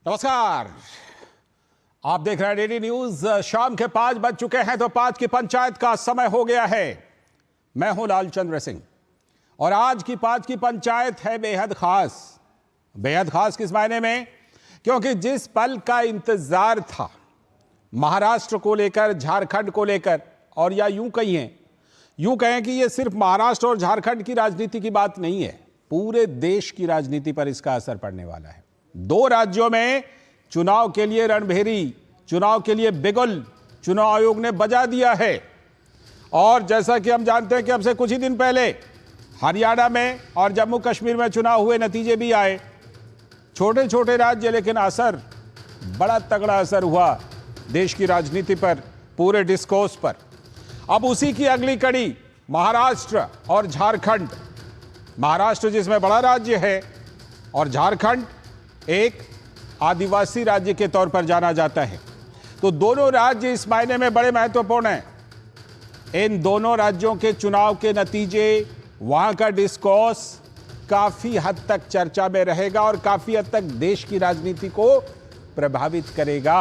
नमस्कार, आप देख रहे हैं डेली न्यूज। शाम के 5 बज चुके हैं तो 5 की पंचायत का समय हो गया है। मैं हूं लालचंद्र सिंह और आज की 5 की पंचायत है बेहद खास। बेहद खास किस मायने में? क्योंकि जिस पल का इंतजार था महाराष्ट्र को लेकर, झारखंड को लेकर, और या यूं कहें कि यह सिर्फ महाराष्ट्र और झारखंड की राजनीति की बात नहीं है, पूरे देश की राजनीति पर इसका असर पड़ने वाला है। 2 राज्यों में चुनाव के लिए रणभेरी, चुनाव के लिए बिगुल चुनाव आयोग ने बजा दिया है। और जैसा कि हम जानते हैं कि अब से कुछ ही दिन पहले हरियाणा में और जम्मू कश्मीर में चुनाव हुए, नतीजे भी आए। छोटे छोटे राज्य, लेकिन असर, बड़ा तगड़ा असर हुआ देश की राजनीति पर, पूरे डिस्कोर्स पर। अब उसी की अगली कड़ी महाराष्ट्र और झारखंड। महाराष्ट्र जिसमें बड़ा राज्य है और झारखंड एक आदिवासी राज्य के तौर पर जाना जाता है, तो दोनों राज्य इस मायने में बड़े महत्वपूर्ण हैं। इन दोनों राज्यों के चुनाव के नतीजे, वहां का डिस्कोर्स काफी हद तक चर्चा में रहेगा और काफी हद तक देश की राजनीति को प्रभावित करेगा।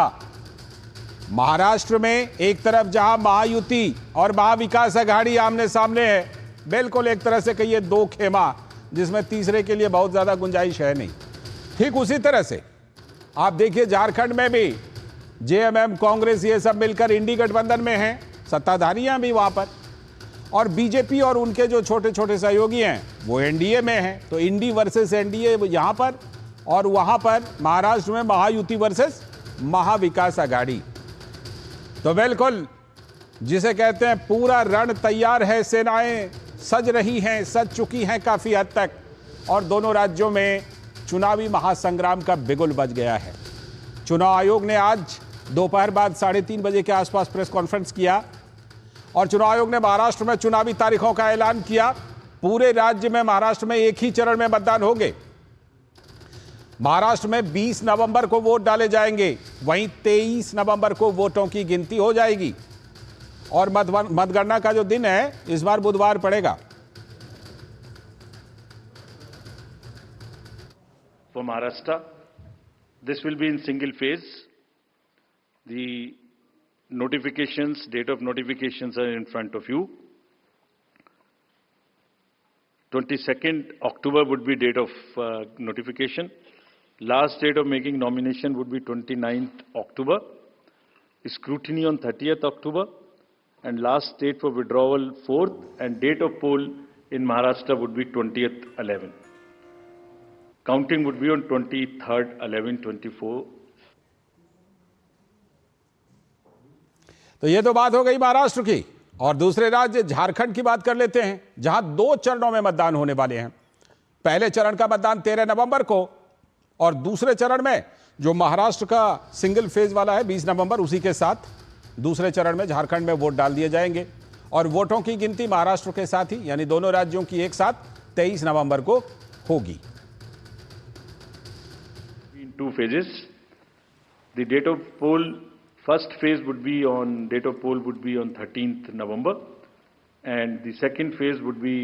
महाराष्ट्र में एक तरफ जहां महायुति और महाविकास आघाड़ी आमने सामने है, बिल्कुल एक तरह से कहिए 2 खेमा, जिसमें तीसरे के लिए बहुत ज्यादा गुंजाइश है नहीं। ठीक उसी तरह से आप देखिए झारखंड में भी जेएमएम, कांग्रेस, ये सब मिलकर इंडी गठबंधन में हैं, सत्ताधारियां भी वहां पर, और बीजेपी और उनके जो छोटे छोटे सहयोगी हैं वो एनडीए में हैं। तो इंडी वर्सेस एनडीए यहां पर, और वहां पर महाराष्ट्र में महायुति वर्सेस महाविकास आघाड़ी। तो बिल्कुल जिसे कहते हैं पूरा रण तैयार है, सेनाएं सज रही हैं, सज चुकी हैं काफी हद तक, और दोनों राज्यों में चुनावी महासंग्राम का बिगुल बज गया है। चुनाव आयोग ने आज दोपहर बाद 3:30 बजे के आसपास प्रेस कॉन्फ्रेंस किया और चुनाव आयोग ने महाराष्ट्र में चुनावी तारीखों का ऐलान किया। पूरे राज्य में महाराष्ट्र में एक ही चरण में मतदान होंगे। महाराष्ट्र में 20 नवंबर को वोट डाले जाएंगे, वहीं 23 नवंबर को वोटों की गिनती हो जाएगी और मतगणना का जो दिन है इस बार बुधवार पड़ेगा। For Maharashtra, this will be in single phase. The notifications, date of notifications are in front of you. 22nd October would be date of notification. Last date of making nomination would be 29th October. Scrutiny on 30th October. And last date for withdrawal 4th, and date of poll in Maharashtra would be 20th 11. Counting would be on 23rd 11/24. तो ये तो बात हो गई महाराष्ट्र की, और दूसरे राज्य झारखंड की बात कर लेते हैं, जहां 2 चरणों में मतदान होने वाले हैं। पहले चरण का मतदान 13 नवंबर को, और दूसरे चरण में जो महाराष्ट्र का सिंगल फेज वाला है 20 नवंबर, उसी के साथ दूसरे चरण में झारखंड में वोट डाल दिए जाएंगे और वोटों की गिनती महाराष्ट्र के साथ ही, यानी दोनों राज्यों की एक साथ 23 नवंबर को होगी। In 2 phases. The date of poll, first phase would be on, date of poll would be on 13th November, and the second phase would be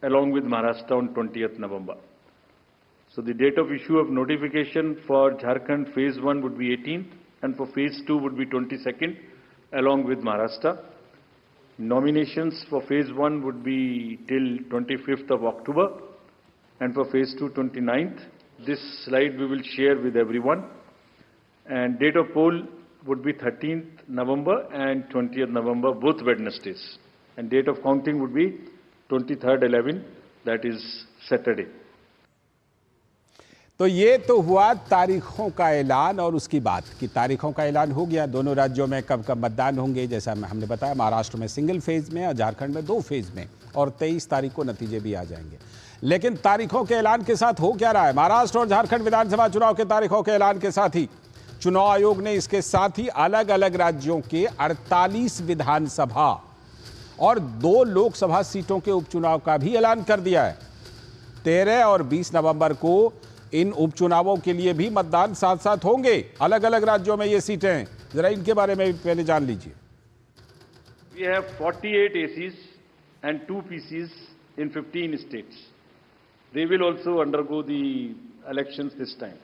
along with Maharashtra on 20th November. So the date of issue of notification for Jharkhand phase 1 would be 18th, and for phase 2 would be 22nd along with Maharashtra. Nominations for phase 1 would be till 25th of October, and for phase 2 29th. This slide we will share with everyone. And date of poll would be 13th November and 20th November, both Wednesdays. And date of counting would be 23rd 11, that is Saturday. तो ये तो हुआ तारीखों का ऐलान, और उसकी बात कि तारीखों का ऐलान हो गया, दोनों राज्यों में कब कब मतदान होंगे। जैसा हमने बताया, महाराष्ट्र में सिंगल फेज में और झारखंड में 2 फेज में, और 23 तारीख को नतीजे भी आ जाएंगे। लेकिन तारीखों के ऐलान के साथ हो क्या रहा है? महाराष्ट्र और झारखंड विधानसभा चुनाव के तारीखों के ऐलान के साथ ही चुनाव आयोग ने इसके साथ ही अलग अलग राज्यों के 48 विधानसभा और 2 लोकसभा सीटों के उपचुनाव का भी ऐलान कर दिया है। 13 और 20 नवंबर को इन उपचुनावों के लिए भी मतदान साथ साथ होंगे। अलग अलग राज्यों में ये सीटें हैं, जरा इनके बारे में पहले जान लीजिए। We have 48 ACs and 2 PCs in 15 states. They will also undergo the elections this time.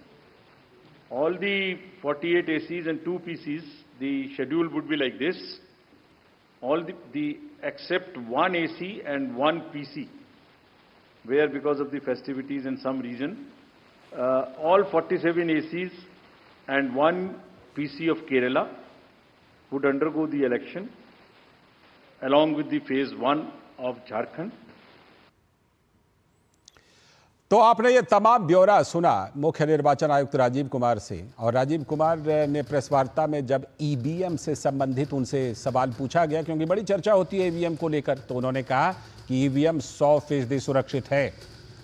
all the 48 ACs and 2 PCs, the schedule would be like this. All the except 1 AC and 1 PC, where because of the festivities in some region, all 47 ACs and 1 PC of Kerala would undergo the election along with the phase 1 of Jharkhand. तो आपने ये तमाम ब्यौरा सुना मुख्य निर्वाचन आयुक्त राजीव कुमार से, और राजीव कुमार ने प्रेस वार्ता में जब ईवीएम से संबंधित उनसे सवाल पूछा गया, क्योंकि बड़ी चर्चा होती है ईवीएम को लेकर, तो उन्होंने कहा कि ईवीएम 100% सुरक्षित है।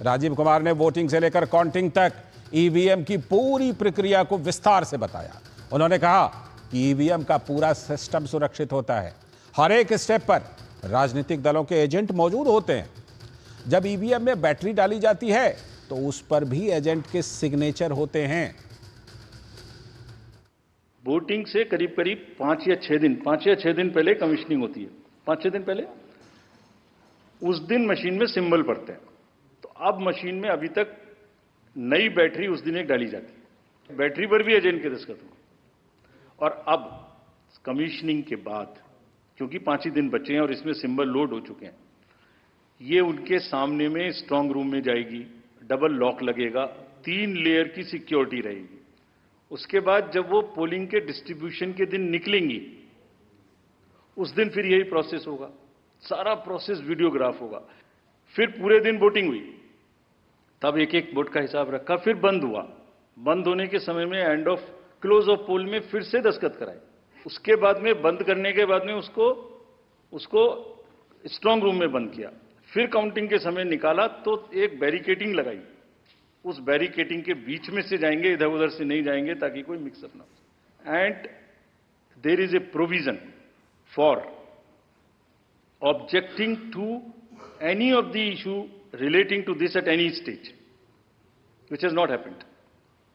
राजीव कुमार ने वोटिंग से लेकर काउंटिंग तक ईवीएम की पूरी प्रक्रिया को विस्तार से बताया। उन्होंने कहा कि ईवीएम का पूरा सिस्टम सुरक्षित होता है, हर एक स्टेप पर राजनीतिक दलों के एजेंट मौजूद होते हैं। जब ईवीएम में बैटरी डाली जाती है तो उस पर भी एजेंट के सिग्नेचर होते हैं। वोटिंग से करीब करीब 5 या 6 दिन पहले कमीशनिंग होती है। 5-6 दिन पहले उस दिन मशीन में सिंबल पड़ते हैं। तो अब मशीन में अभी तक नई बैटरी उस दिन एक डाली जाती है, बैटरी पर भी एजेंट के दस्तखत होंगे। और अब कमीशनिंग के बाद, क्योंकि 5 ही दिन बचे हैं और इसमें सिंबल लोड हो चुके हैं, ये उनके सामने में स्ट्रांग रूम में जाएगी, डबल लॉक लगेगा, 3 लेयर की सिक्योरिटी रहेगी। उसके बाद जब वो पोलिंग के डिस्ट्रीब्यूशन के दिन निकलेंगी, उस दिन फिर यही प्रोसेस होगा, सारा प्रोसेस वीडियोग्राफ होगा। फिर पूरे दिन वोटिंग हुई, तब एक एक वोट का हिसाब रखा, फिर बंद हुआ, बंद होने के समय में एंड ऑफ क्लोज ऑफ पोल में फिर से दस्तखत कराए। उसके बाद में बंद करने के बाद में उसको स्ट्रांग रूम में बंद किया। फिर काउंटिंग के समय निकाला तो एक बैरिकेडिंग लगाई, उस बैरिकेडिंग के बीच में से जाएंगे, इधर उधर से नहीं जाएंगे ताकि कोई मिक्सअप ना हो। And there is a provision for objecting to any of the issue relating to this at any stage, which has not happened.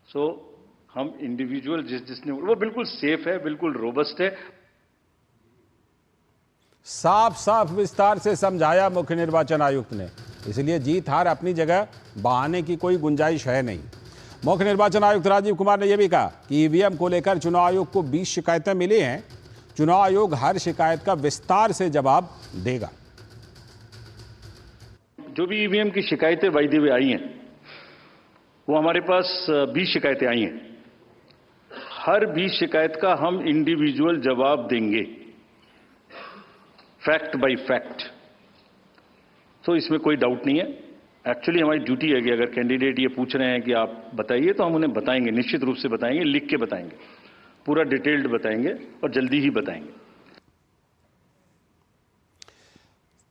So हम इंडिविजुअल जिसने वो बिल्कुल सेफ है, बिल्कुल रोबस्ट है। साफ साफ विस्तार से समझाया मुख्य निर्वाचन आयुक्त ने, इसलिए जीत हार अपनी जगह, बहाने की कोई गुंजाइश है नहीं। मुख्य निर्वाचन आयुक्त राजीव कुमार ने यह भी कहा कि ईवीएम को लेकर चुनाव आयोग को 20 शिकायतें मिली हैं, चुनाव आयोग हर शिकायत का विस्तार से जवाब देगा। जो भी ईवीएम की शिकायतें वायदे हुए आई हैं, वो हमारे पास 20 शिकायतें आई हैं। हर 20 शिकायत का हम इंडिविजुअल जवाब देंगे, फैक्ट बाय फैक्ट। तो इसमें कोई डाउट नहीं है। एक्चुअली हमारी ड्यूटी है कि अगर कैंडिडेट ये पूछ रहे हैं कि आप बताइए, तो हम उन्हें बताएंगे, निश्चित रूप से बताएंगे, लिख के बताएंगे, पूरा डिटेल्ड बताएंगे और जल्दी ही बताएंगे।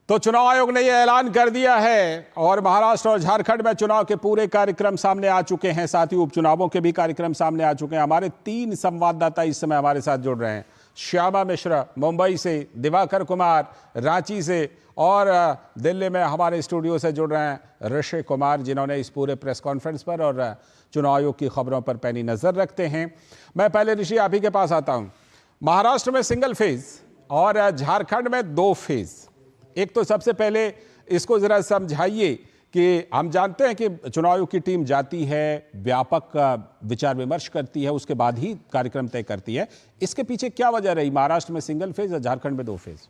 तो चुनाव आयोग ने यह ऐलान कर दिया है और महाराष्ट्र और झारखंड में चुनाव के पूरे कार्यक्रम सामने आ चुके हैं, साथ ही उपचुनावों के भी कार्यक्रम सामने आ चुके हैं। हमारे 3 संवाददाता इस समय हमारे साथ जुड़ रहे हैं। श्यामा मिश्रा मुंबई से, दिवाकर कुमार रांची से, और दिल्ली में हमारे स्टूडियो से जुड़ रहे हैं ऋषि कुमार, जिन्होंने इस पूरे प्रेस कॉन्फ्रेंस पर और चुनाव आयोग की खबरों पर पैनी नजर रखते हैं। मैं पहले ऋषि आप ही के पास आता हूं। महाराष्ट्र में सिंगल फेज और झारखंड में 2 फेज। एक तो सबसे पहले इसको जरा समझाइए कि हम जानते हैं कि चुनाव आयोग की टीम जाती है, व्यापक विचार विमर्श करती है, उसके बाद ही कार्यक्रम तय करती है। इसके पीछे क्या वजह रही, महाराष्ट्र में सिंगल फेज और झारखंड में 2 फेज?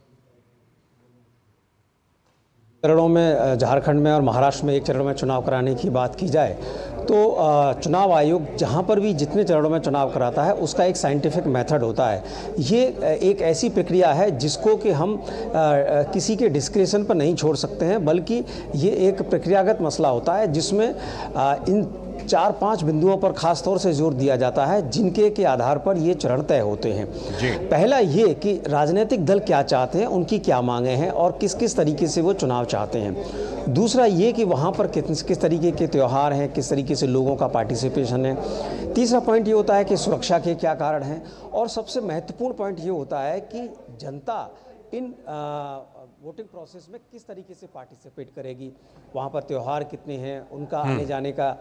चरणों में झारखंड में और महाराष्ट्र में 1 चरण में चुनाव कराने की बात की जाए तो चुनाव आयोग जहां पर भी जितने चरणों में चुनाव कराता है उसका एक साइंटिफिक मेथड होता है। ये एक ऐसी प्रक्रिया है जिसको कि हम किसी के डिस्क्रिप्शन पर नहीं छोड़ सकते हैं, बल्कि ये एक प्रक्रियागत मसला होता है जिसमें इन 4-5 बिंदुओं पर खास तौर से जोर दिया जाता है, जिनके के आधार पर ये चरण तय होते हैं। पहला ये कि राजनीतिक दल क्या चाहते हैं, उनकी क्या मांगे हैं और किस किस तरीके से वो चुनाव चाहते हैं। दूसरा ये कि वहाँ पर किस तरीके के त्यौहार हैं, किस तरीके से लोगों का पार्टिसिपेशन है। तीसरा पॉइंट ये होता है कि सुरक्षा के क्या कारण हैं, और सबसे महत्वपूर्ण पॉइंट ये होता है कि जनता इन वोटिंग प्रोसेस में किस तरीके से पार्टिसिपेट करेगी, वहाँ पर त्यौहार कितने हैं, उनका आने जाने का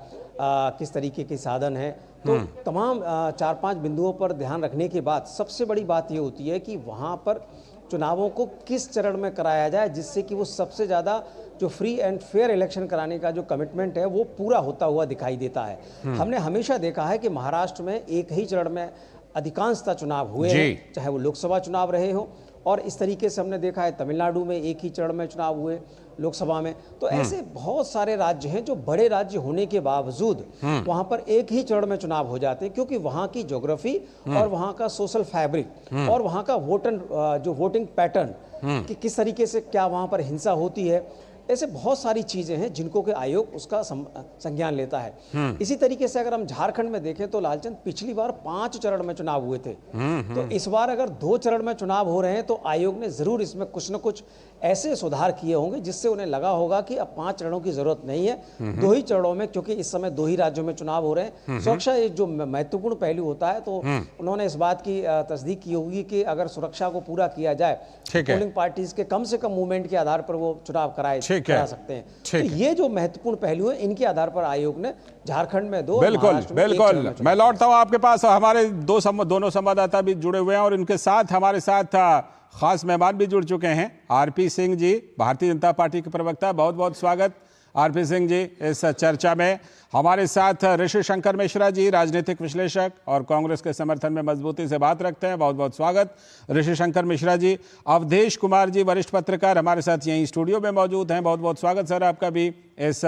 किस तरीके के साधन हैं। तो तमाम 4-5 बिंदुओं पर ध्यान रखने के बाद सबसे बड़ी बात ये होती है कि वहाँ पर चुनावों को किस चरण में कराया जाए जिससे कि वो सबसे ज़्यादा जो फ्री एंड फेयर इलेक्शन कराने का जो कमिटमेंट है वो पूरा होता हुआ दिखाई देता है। हमने हमेशा देखा है कि महाराष्ट्र में एक ही चरण में अधिकांशतः चुनाव हुए हैं, चाहे वो लोकसभा चुनाव रहे हो, और इस तरीके से हमने देखा है तमिलनाडु में एक ही चरण में चुनाव हुए लोकसभा में। तो ऐसे बहुत सारे राज्य हैं जो बड़े राज्य होने के बावजूद वहां पर एक ही चरण में चुनाव हो जाते हैं, क्योंकि वहां की ज्योग्राफी और वहां का सोशल फैब्रिक और वहां का वोटिंग पैटर्न कि किस तरीके से क्या वहां पर हिंसा होती है, ऐसे बहुत सारी चीजें हैं जिनको के आयोग उसका संज्ञान लेता है। इसी तरीके से अगर हम झारखंड में देखें तो लालचंद पिछली बार 5 चरण में चुनाव हुए थे, तो इस बार अगर 2 चरण में चुनाव हो रहे हैं तो आयोग ने जरूर इसमें कुछ न कुछ ऐसे सुधार किए होंगे जिससे उन्हें लगा होगा कि अब 5 चरणों की जरूरत नहीं है, 2 ही चरणों में, क्योंकि इस समय 2 ही राज्यों में चुनाव हो रहे हैं। सुरक्षा एक जो महत्वपूर्ण पहलू होता है, तो उन्होंने इस बात की तस्दीक की होगी कि अगर सुरक्षा को पूरा किया जाए, पोलिंग पार्टीज के कम से कम मूवमेंट के आधार पर वो चुनाव करा सकते हैं। तो ये जो महत्वपूर्ण पहलू है, इनके आधार पर आयोग ने झारखंड में 2, बिल्कुल। मैं लौटता हूं आपके पास। हमारे दोनों संवाददाता भी जुड़े हुए हैं और इनके साथ हमारे साथ खास मेहमान भी जुड़ चुके हैं। आरपी सिंह जी, भारतीय जनता पार्टी के प्रवक्ता, बहुत बहुत स्वागत आरपी सिंह जी इस चर्चा में। हमारे साथ ऋषि शंकर मिश्रा जी, राजनीतिक विश्लेषक और कांग्रेस के समर्थन में मजबूती से बात रखते हैं, बहुत बहुत स्वागत ऋषि शंकर मिश्रा जी। अवधेश कुमार जी, वरिष्ठ पत्रकार, हमारे साथ यहीं स्टूडियो में मौजूद हैं, बहुत बहुत स्वागत सर आपका भी इस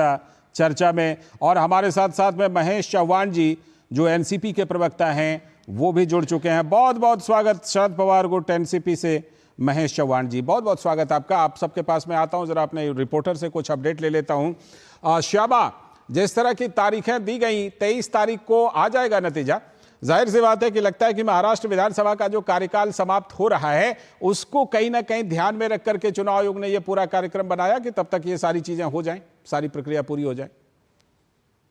चर्चा में। और हमारे साथ साथ में महेश चौहान जी जो एनसीपी के प्रवक्ता हैं, वो भी जुड़ चुके हैं, बहुत बहुत स्वागत। शरद पवार गुट एनसीपी से महेश चौहान जी, बहुत बहुत स्वागत आपका। आप सबके पास में आता हूं, जरा अपने रिपोर्टर से कुछ अपडेट ले लेता हूं। श्यामा, जिस तरह की तारीखें दी गई, 23 तारीख को आ जाएगा नतीजा। जाहिर सी बात है कि लगता है कि महाराष्ट्र विधानसभा का जो कार्यकाल समाप्त हो रहा है उसको कहीं ना कहीं ध्यान में रख करके चुनाव आयोग ने यह पूरा कार्यक्रम बनाया कि तब तक ये सारी चीजें हो जाएं, सारी प्रक्रिया पूरी हो जाए।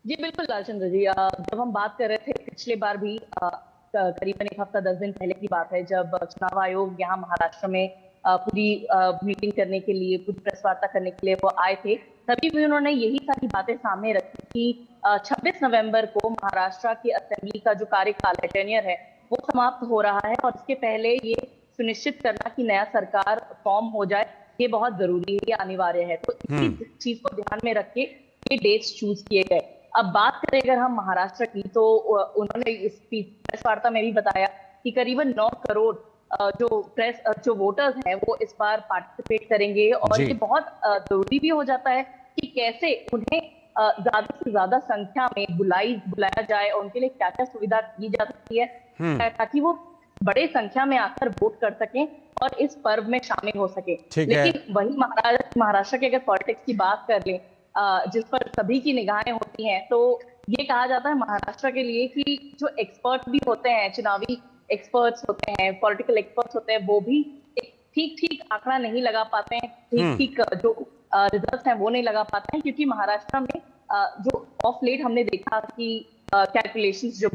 जी बिल्कुल लालचंद्र जी, जब हम बात कर रहे थे पिछले बार भी करीबन 1 हफ्ता 10 दिन पहले की बात है, जब चुनाव आयोग यहाँ महाराष्ट्र में पूरी मीटिंग करने के लिए, पूरी प्रेस वार्ता करने के लिए वो आए थे, तभी भी उन्होंने यही सारी बातें सामने रखी कि 26 नवंबर को महाराष्ट्र की असेंबली का जो कार्यकाल है, टेन्योर है, वो समाप्त हो रहा है और इसके पहले ये सुनिश्चित करना कि नया सरकार फॉर्म हो जाए, ये बहुत जरूरी है, ये अनिवार्य है। तो इसी चीज को ध्यान में रख के ये डेट्स चूज किए गए। अब बात करें अगर हम महाराष्ट्र की, तो उन्होंने इस प्रेस वार्ता में भी बताया कि करीबन 9 करोड़ जो वोटर्स हैं वो इस बार पार्टिसिपेट करेंगे, और ये बहुत जरूरी भी हो जाता है कि कैसे उन्हें ज्यादा से ज्यादा संख्या में बुलाया जाए और उनके लिए क्या क्या सुविधा की जा सकती है ताकि वो बड़े संख्या में आकर वोट कर सकें और इस पर्व में शामिल हो सके। लेकिन वही महाराष्ट्र के अगर पॉलिटिक्स की बात कर लें, जिस पर सभी की निगाहें होती हैं, तो ये कहा जाता है महाराष्ट्र के लिए कि जो एक्सपर्ट भी होते हैं, चुनावी एक्सपर्ट्स होते हैं, पॉलिटिकल एक्सपर्ट्स होते हैं, वो भी एक ठीक आंकड़ा नहीं लगा पाते हैं, ठीक जो रिजल्ट्स हैं वो नहीं लगा पाते हैं, क्योंकि महाराष्ट्र में जो ऑफ लेट हमने देखा कि कैलकुलेशंस जो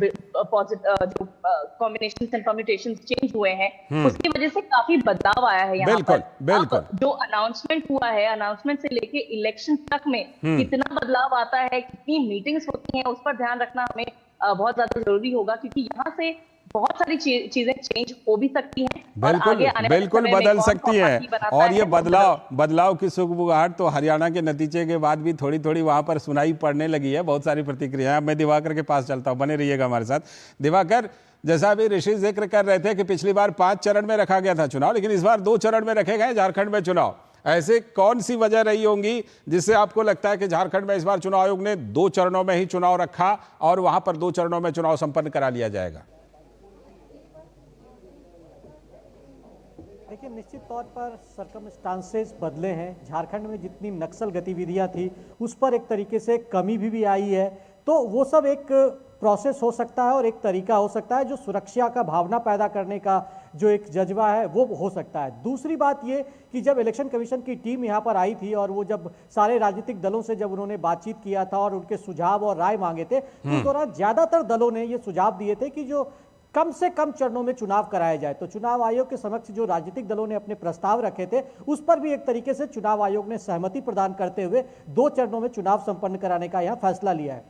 कॉम्बिनेशंस एंड परम्यूटेशंस चेंज हुए हैं, उसकी वजह से काफी बदलाव आया है यहाँ पर। बिल्कुल। जो अनाउंसमेंट हुआ है, अनाउंसमेंट से लेके इलेक्शन तक में कितना बदलाव आता है, कितनी मीटिंग्स होती हैं, उस पर ध्यान रखना हमें बहुत ज्यादा जरूरी होगा, क्योंकि यहाँ से बहुत सारी चीजें चेंज हो भी सकती हैं, बिल्कुल बदल सकती हैं। और ये बदलाव की सुगबुगाहट तो हरियाणा के नतीजे के बाद भी थोड़ी थोड़ी वहां पर सुनाई पड़ने लगी है, बहुत सारी प्रतिक्रियाएं। मैं दिवाकर के पास चलता हूं, बने रहिएगा हमारे साथ। दिवाकर, जैसा अभी ऋषि जिक्र कर रहे थे कि पिछली बार 5 चरण में रखा गया था चुनाव, लेकिन इस बार 2 चरण में रखे गए झारखंड में चुनाव। ऐसे कौन सी वजह रही होंगी जिससे आपको लगता है कि झारखंड में इस बार चुनाव आयोग ने 2 चरणों में ही चुनाव रखा और वहां पर 2 चरणों में चुनाव संपन्न करा लिया जाएगा? देखिए, निश्चित तौर पर सर्कमस्टांसेस बदले हैं। झारखंड में जितनी नक्सल गतिविधियां थी उस पर एक तरीके से कमी भी आई है, तो वो सब एक प्रोसेस हो सकता है और एक तरीका हो सकता है जो सुरक्षा का भावना पैदा करने का जो एक जज्बा है वो हो सकता है। दूसरी बात ये कि जब इलेक्शन कमीशन की टीम यहाँ पर आई थी और वो जब सारे राजनीतिक दलों से जब उन्होंने बातचीत किया था और उनके सुझाव और राय मांगे थे, तो उस दौरान ज्यादातर दलों ने ये सुझाव दिए थे कि जो कम से कम चरणों में चुनाव कराया जाए। तो चुनाव आयोग के समक्ष जो राजनीतिक दलों ने अपने प्रस्ताव रखे थे उस पर भी एक तरीके से चुनाव आयोग ने सहमति प्रदान करते हुए 2 चरणों में चुनाव संपन्न कराने का यहां फैसला लिया है।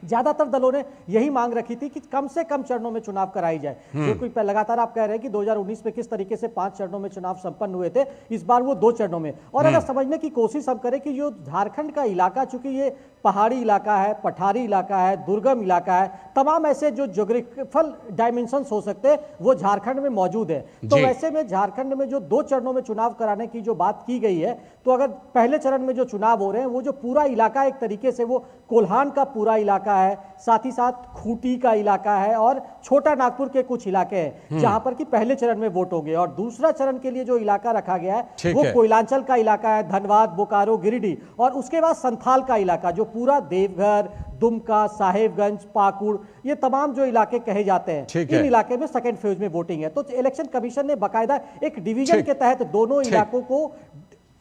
ज्यादातर दलों ने यही मांग रखी थी कि कम से कम चरणों में चुनाव कराई जाए। जो कोई लगातार आप कह रहे हैं कि 2019 में किस तरीके से 5 चरणों में चुनाव संपन्न हुए थे, इस बार वो 2 चरणों में। और अगर समझने की कोशिश हम करें कि जो झारखंड का इलाका, चूंकि ये पहाड़ी इलाका है, पठारी इलाका है, दुर्गम इलाका है, तमाम ऐसे जो ज्योग्राफिकल डायमेंशंस हो सकते हैं वो झारखंड में मौजूद है। तो वैसे में झारखंड में जो 2 चरणों में चुनाव कराने की जो बात की गई है, तो अगर पहले चरण में जो चुनाव हो रहे हैं वो जो पूरा इलाका एक तरीके से वो कोल्हान का पूरा इलाका है, साथ ही साथ खूंटी का इलाका है और छोटा नागपुर के कुछ इलाके हैं जहां पर कि पहले चरण में वोट होंगे। और दूसरा चरण के लिए जो इलाका रखा गया है वो कोयलांचल का इलाका है, धनबाद, बोकारो, गिरिडीह, और उसके बाद संथाल का इलाका जो पूरा देवघर, दुमका, साहेबगंज, पाकुड़, ये तमाम जो इलाके कहे जाते हैं, इन इलाके में सेकेंड फेज में वोटिंग है। तो इलेक्शन कमीशन ने बाकायदा एक डिवीजन के तहत दोनों इलाकों को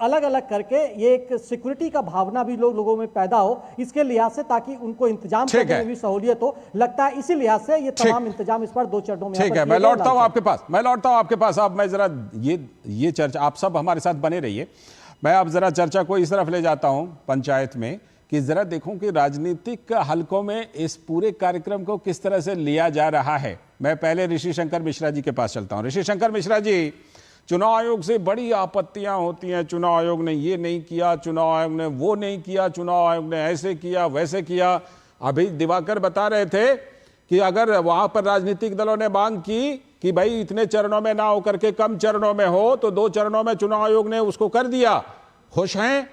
अलग अलग करके ये एक सिक्योरिटी का भावना भी लोगों में पैदा हो, इसके लिहाज से, ताकि उनको इंतजाम करने में भी सहूलियत हो। लगता है इसी लिहाज से ये तमाम इंतजाम इस बार 2 चरणों में। ठीक है, मैं लौटता हूं आपके पास। अब मैं जरा ये चर्चा, आप सब हमारे साथ बने रहिए। मैं अब जरा चर्चा को इस तरफ ले जाता हूं पंचायत में कि जरा देखूं कि राजनीतिक हलकों में इस पूरे कार्यक्रम को किस तरह से लिया जा रहा है। मैं पहले ऋषि शंकर मिश्रा जी के पास चलता हूं। ऋषि शंकर मिश्रा जी, चुनाव आयोग से बड़ी आपत्तियां होती हैं, चुनाव आयोग ने ये नहीं किया, चुनाव आयोग ने वो नहीं किया, चुनाव आयोग ने ऐसे किया वैसे किया। अभी दिवाकर बता रहे थे कि अगर वहां पर राजनीतिक दलों ने मांग की कि भाई इतने चरणों में ना होकर के कम चरणों में हो, तो 2 चरणों में चुनाव आयोग ने उसको कर दिया। खुश हैं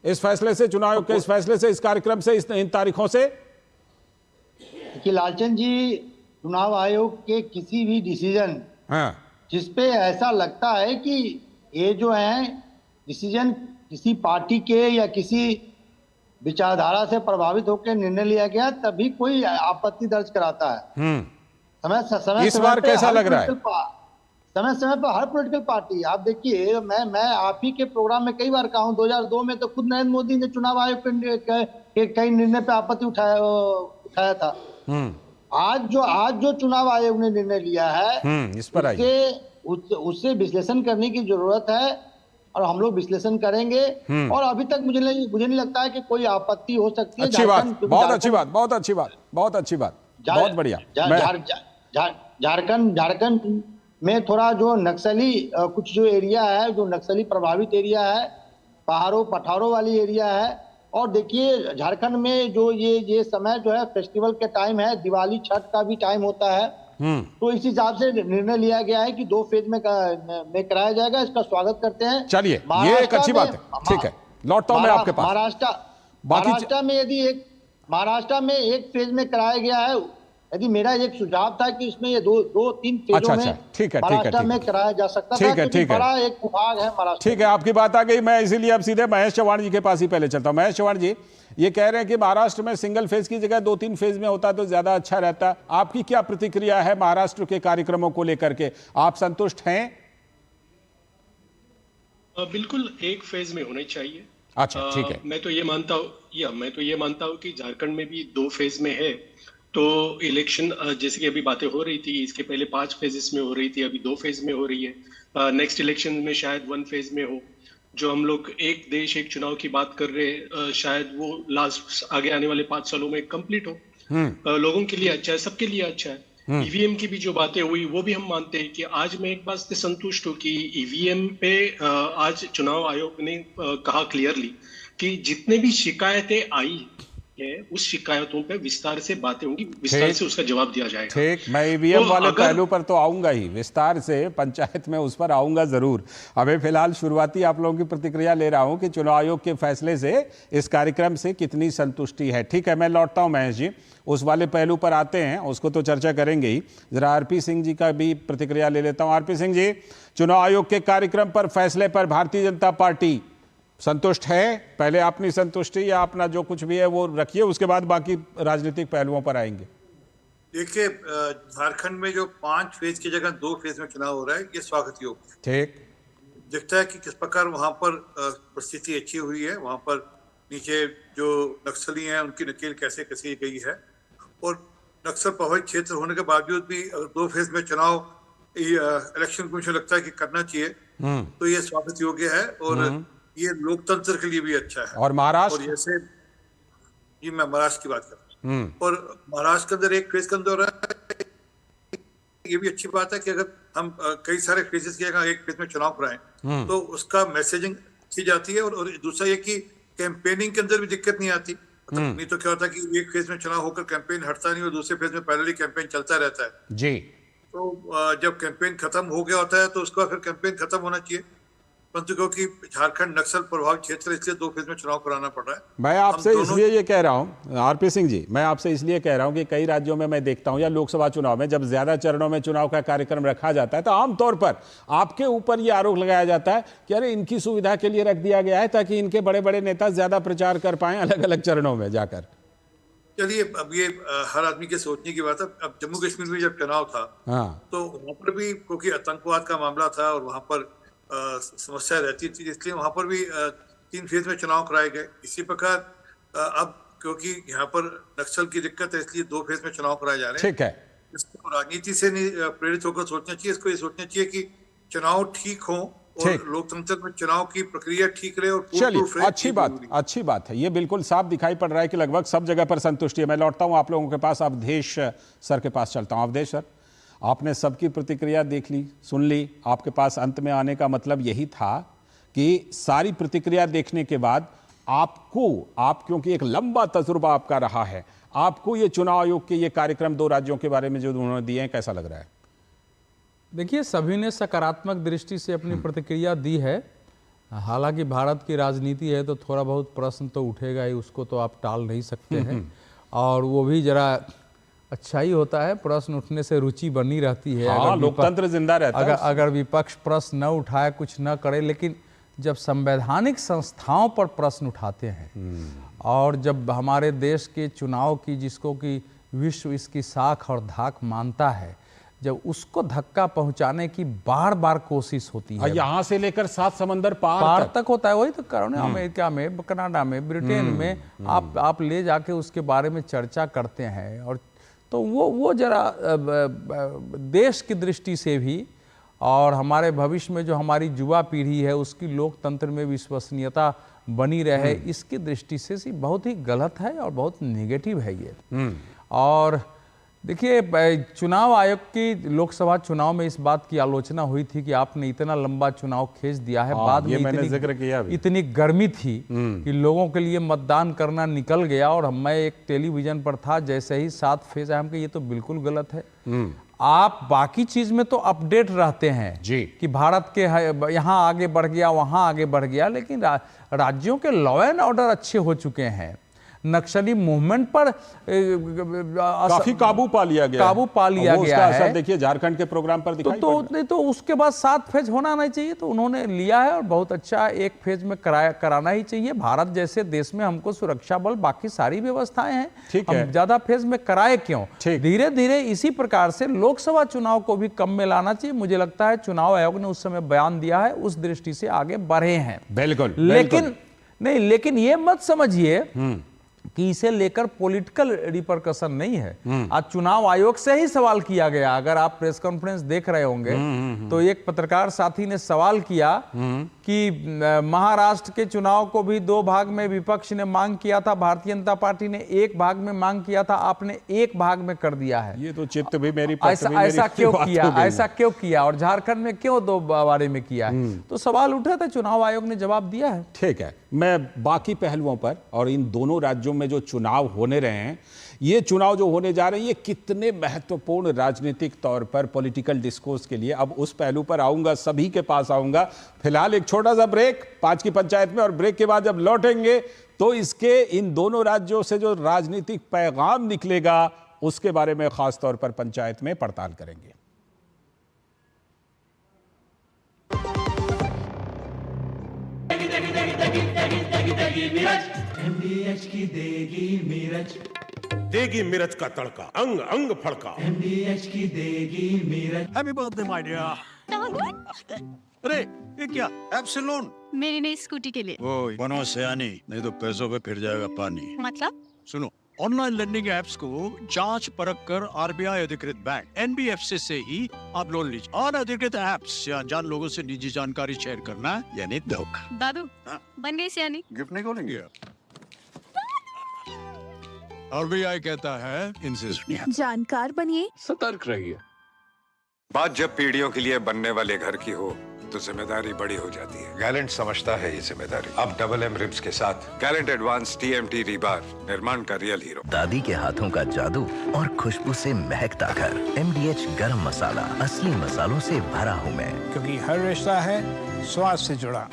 इस फैसले से, चुनाव आयोग के इस फैसले से, इस कार्यक्रम से, इन तारीखों से? कि लालचंद जी, चुनाव आयोग के किसी भी डिसीजन जिसपे ऐसा लगता है कि ये जो है डिसीजन किसी पार्टी के या किसी विचारधारा से प्रभावित होकर निर्णय लिया गया, तभी कोई आपत्ति दर्ज कराता है। समय इस बार कैसा लग रहा है? समय समय पर हर पॉलिटिकल पार्टी, आप देखिए, मैं आप ही के प्रोग्राम में कई बार कहा हूं, 2002 में तो खुद नरेंद्र मोदी ने चुनाव आयोग के कई निर्णय पे आपत्ति उठाया था। आज जो चुनाव आयोग ने निर्णय लिया है इस पर उससे विश्लेषण करने की जरूरत है और हम लोग विश्लेषण करेंगे। और अभी तक मुझे नहीं लगता है कि कोई आपत्ति हो सकती है। अच्छी बात, बहुत अच्छी बात, बहुत अच्छी बात, बहुत अच्छी बात, बहुत बढ़िया। झारखंड में थोड़ा जो नक्सली कुछ जो एरिया है, जो नक्सली प्रभावित एरिया है, पहाड़ों पठारों वाली एरिया है। और देखिए झारखंड में जो ये समय जो है फेस्टिवल के टाइम है, दिवाली छठ का भी टाइम होता है, तो इस हिसाब से निर्णय लिया गया है कि 2 फेज में कराया जाएगा। इसका स्वागत करते हैं। चलिए, ये एक अच्छी बात है। ठीक है, लौटता हूं मैं आपके पास। महाराष्ट्र में एक फेज में कराया गया है। यदि मेरा एक सुझाव था कि इसमें ये 2-3 फेजों में महाराष्ट्र में कराया जा सकता था, क्योंकि बड़ा एक विभाग है महाराष्ट्र। ठीक है, आपकी बात आ गई। मैं इसीलिए अब सीधे महेश चौहान जी के पास ही पहले चलता हूं। महेश चौहान जी, ये कह रहे हैं कि महाराष्ट्र में सिंगल फेज की जगह 2-3 फेज में होता तो ज्यादा अच्छा रहता। आपकी क्या प्रतिक्रिया है महाराष्ट्र के कार्यक्रमों को लेकर के? आप संतुष्ट हैं? बिल्कुल एक फेज में होने चाहिए। अच्छा, ठीक है। मैं तो ये मानता हूँ कि झारखंड में भी 2 फेज में है। तो इलेक्शन जैसे कि अभी बातें हो रही थी, इसके पहले 5 फेजेस में हो रही थी, अभी 2 फेज में हो रही है। नेक्स्ट इलेक्शन में शायद 1 फेज में हो। जो हम लोग एक देश एक चुनाव की बात कर रहे हैं, शायद वो लास्ट आगे आने वाले 5 सालों में कंप्लीट हो। लोगों के लिए अच्छा है, सबके लिए अच्छा है। ईवीएम की भी जो बातें हुई वो भी हम मानते हैं कि आज मैं एक बात से संतुष्ट हूँ कि ईवीएम पे आज चुनाव आयोग ने कहा क्लियरली कि जितने भी शिकायतें आई है उस शिकायतों पे विस्तार से बातें होंगी, विस्तार से उसका जवाब दिया जाएगा। ठीक, मैं ईवीएम वाले पहलू पर तो आऊंगा ही, विस्तार से पंचायत में उस पर आऊंगा जरूर। अभी फिलहाल शुरुआती आप लोगों की प्रतिक्रिया ले रहा हूं कि चुनाव आयोग के फैसले से, इस कार्यक्रम से कितनी संतुष्टि है। ठीक है, मैं लौटता हूं महेश जी, उस वाले पहलू पर आते हैं, उसको तो चर्चा करेंगे ही। जरा आरपी सिंह जी का भी प्रतिक्रिया ले लेता हूं। आरपी सिंह जी, चुनाव आयोग के कार्यक्रम पर, फैसले पर भारतीय जनता पार्टी संतुष्ट है? पहले अपनी संतुष्टि या अपना जो कुछ भी है वो रखिए, उसके बाद बाकी राजनीतिक पहलुओं पर आएंगे। देखिए, झारखंड में जो 5 फेज की जगह 2 फेज में चुनाव हो रहा है, ये स्वागत योग्य। ठीक दिखता है कि किस प्रकार वहां पर परिस्थिति अच्छी हुई है, वहां पर नीचे जो नक्सली हैं उनकी नकेल कैसे कसी गई है। और नक्सल प्रभावित क्षेत्र होने के बावजूद भी दो फेज में चुनाव इलेक्शन कमीशन लगता है कि करना चाहिए, तो ये स्वागत योग्य है और ये लोकतंत्र के लिए भी अच्छा है। और महाराष्ट्र, और जैसे जी मैं महाराष्ट्र की बात कर रहा हूँ, और महाराष्ट्र के अंदर एक फेज के अंदर ये भी अच्छी बात है कि अगर हम कई सारे फेजेस की जगह एक फेज में चुनाव कराएं तो उसका मैसेजिंग की जाती है, और दूसरा ये कि कैंपेनिंग के अंदर भी दिक्कत नहीं आती। नहीं तो क्या होता है कि एक फेज में चुनाव होकर कैंपेन हटता नहीं और दूसरे फेज में पैरेलली कैंपेन चलता रहता है जी। तो जब कैंपेन खत्म हो गया होता है तो उसका फिर कैंपेन खत्म होना चाहिए, परंतु क्योंकि झारखंड नक्सल प्रभावित क्षेत्र इसलिए दो फेज में चुनाव कराना पड़ रहा है। मैं आपसे इसलिए ये कह रहा हूं आरपी सिंह जी, मैं आपसे इसलिए कह रहा हूं कि कई राज्यों में मैं देखता हूं या लोकसभा चुनाव में जब ज्यादा चरणों में चुनाव का कार्यक्रम रखा जाता है तो आमतौर पर आपके ऊपर ये आरोप लगाया जाता है कि अरे इनकी सुविधा के लिए रख दिया गया है ताकि इनके बड़े बड़े नेता ज्यादा प्रचार कर पाए अलग अलग चरणों में जाकर। चलिए अब ये हर आदमी के सोचने की बात है। अब जम्मू कश्मीर में जब चुनाव था तो वहां पर भी क्योंकि आतंकवाद का मामला था और वहां पर समस्या रहती थी, इसलिए वहां पर भी 3 फेज में चुनाव कराए गए। इसी प्रकार अब क्योंकि यहाँ पर नक्सल की दिक्कत है इसलिए 2 फेज में चुनाव कराए जा रहे हैं। ठीक है, इसको राजनीति से नहीं प्रेरित होकर सोचना चाहिए, इसको ये सोचना चाहिए कि चुनाव ठीक हो और लोकतंत्र में चुनाव की प्रक्रिया ठीक रहे। और चलिए अच्छी बात है, ये बिल्कुल साफ दिखाई पड़ रहा है कि लगभग सब जगह पर संतुष्टि है। मैं लौटता हूं आप लोगों के पास, अवधेश सर के पास चलता हूं। अवधेश सर, आपने सबकी प्रतिक्रिया देख ली, सुन ली, आपके पास अंत में आने का मतलब यही था कि सारी प्रतिक्रिया देखने के बाद आप क्योंकि एक लंबा तजुर्बा आपका रहा है, आपको ये चुनाव आयोग के ये कार्यक्रम 2 राज्यों के बारे में जो उन्होंने दिए हैं कैसा लग रहा है? देखिए, सभी ने सकारात्मक दृष्टि से अपनी प्रतिक्रिया दी है। हालांकि भारत की राजनीति है तो थोड़ा बहुत प्रश्न तो उठेगा ही, उसको तो आप टाल नहीं सकते हैं, और वो भी जरा अच्छा ही होता है, प्रश्न उठने से रुचि बनी रहती है। हाँ, लोकतंत्र जिंदा रहता है। अगर विपक्ष प्रश्न न उठाए, कुछ न करे, लेकिन जब संवैधानिक संस्थाओं पर प्रश्न उठाते हैं और जब हमारे देश के चुनाव की, जिसको कि विश्व इसकी साख और धाक मानता है, जब उसको धक्का पहुंचाने की बार बार कोशिश होती है, यहां से लेकर 7 समंदर पार तक होता है, वही तो करो ना, अमेरिका में, कनाडा में, ब्रिटेन में आप ले जाके उसके बारे में चर्चा करते हैं। और तो वो जरा देश की दृष्टि से भी और हमारे भविष्य में जो हमारी युवा पीढ़ी है उसकी लोकतंत्र में विश्वसनीयता बनी रहे, इसकी दृष्टि से बहुत ही गलत है और बहुत नेगेटिव है ये। और देखिए, चुनाव आयोग की लोकसभा चुनाव में इस बात की आलोचना हुई थी कि आपने इतना लंबा चुनाव खींच दिया है। बाद में मैंने जिक्र किया भी। इतनी गर्मी थी कि लोगों के लिए मतदान करना निकल गया, और मैं एक टेलीविजन पर था, जैसे ही 7 फेज आया, हम कहा ये तो बिल्कुल गलत है। आप बाकी चीज में तो अपडेट रहते हैं जी कि भारत के यहाँ आगे बढ़ गया, वहां आगे बढ़ गया, लेकिन राज्यों के लॉ एंड ऑर्डर अच्छे हो चुके हैं। नक्सली मूवमेंट पर काफी काबू पा लिया गया है। देखिए झारखंड के प्रोग्राम पर दिखाई तो उसके बाद 7 फेज होना नहीं चाहिए, तो उन्होंने लिया है और बहुत अच्छा, 1 फेज में कराना ही चाहिए। भारत जैसे देश में हमको सुरक्षा बल, बाकी सारी व्यवस्थाएं हैं, हम ज्यादा फेज में कराए क्यों? धीरे धीरे इसी प्रकार से लोकसभा चुनाव को भी कम में लाना चाहिए। मुझे लगता है चुनाव आयोग ने उस समय बयान दिया है, उस दृष्टि से आगे बढ़े हैं। बिल्कुल, लेकिन ये मत समझिए कि इसे लेकर पॉलिटिकल रिपरकशन नहीं है। आज चुनाव आयोग से ही सवाल किया गया, अगर आप प्रेस कॉन्फ्रेंस देख रहे होंगे तो एक पत्रकार साथी ने सवाल किया कि महाराष्ट्र के चुनाव को भी 2 भाग में विपक्ष ने मांग किया था, भारतीय जनता पार्टी ने 1 भाग में मांग किया था, आपने 1 भाग में कर दिया है। ये तो चित्त भी मेरी ऐसा क्यों किया और झारखंड में क्यों 2 बारे में किया है? तो सवाल उठे थे, चुनाव आयोग ने जवाब दिया है। ठीक है, मैं बाकी पहलुओं पर और इन दोनों राज्यों में जो चुनाव होने रहे हैं, ये चुनाव जो होने जा रहे हैं, ये कितने महत्वपूर्ण राजनीतिक तौर पर पॉलिटिकल डिस्कोर्स के लिए, अब उस पहलू पर आऊंगा, सभी के पास आऊंगा। फिलहाल एक छोटा सा ब्रेक 5 की पंचायत में, और ब्रेक के बाद जब लौटेंगे तो इसके इन दोनों राज्यों से जो राजनीतिक पैगाम निकलेगा उसके बारे में खास तौर पर पंचायत में पड़ताल करेंगे। MDH की देगी मिर्च का तड़का, अंग अंग फड़का। MDH की Degi Mirch. Happy birthday my dear. अरे ये क्या, एप्सिलॉन? मेरी नई स्कूटी के लिए। ओए बनो सयानी, नहीं तो पैसों पे फिर जाएगा पानी। मतलब? सुनो, ऑनलाइन लर्निंग एप्स को जांच परख कर आरबीआई अधिकृत बैंक एनबीएफसी से ही आप लोन लीजिए। अनधिकृत एप्स या अनजान लोगों से निजी जानकारी शेयर करना यानी धोखा। दादू बन गई सियानी। गिफ्ट नहीं खोलेंगे। आरबीआई कहता है इनसे सुनिए, जानकार बनिए, सतर्क रहिए। बात जब पीढ़ियों के लिए बनने वाले घर की हो तो जिम्मेदारी बड़ी हो जाती है। गैलेंट समझता है ये जिम्मेदारी। अब डबल एम रिब्स के साथ गैलेंट एडवांस टीएमटी रीबार, निर्माण का रियल हीरो। दादी के हाथों का जादू और खुशबू से महकता घर। MDH गरम मसाला, असली मसालों से भरा हूँ मैं, क्योंकि हर रिश्ता है स्वाद से जुड़ा।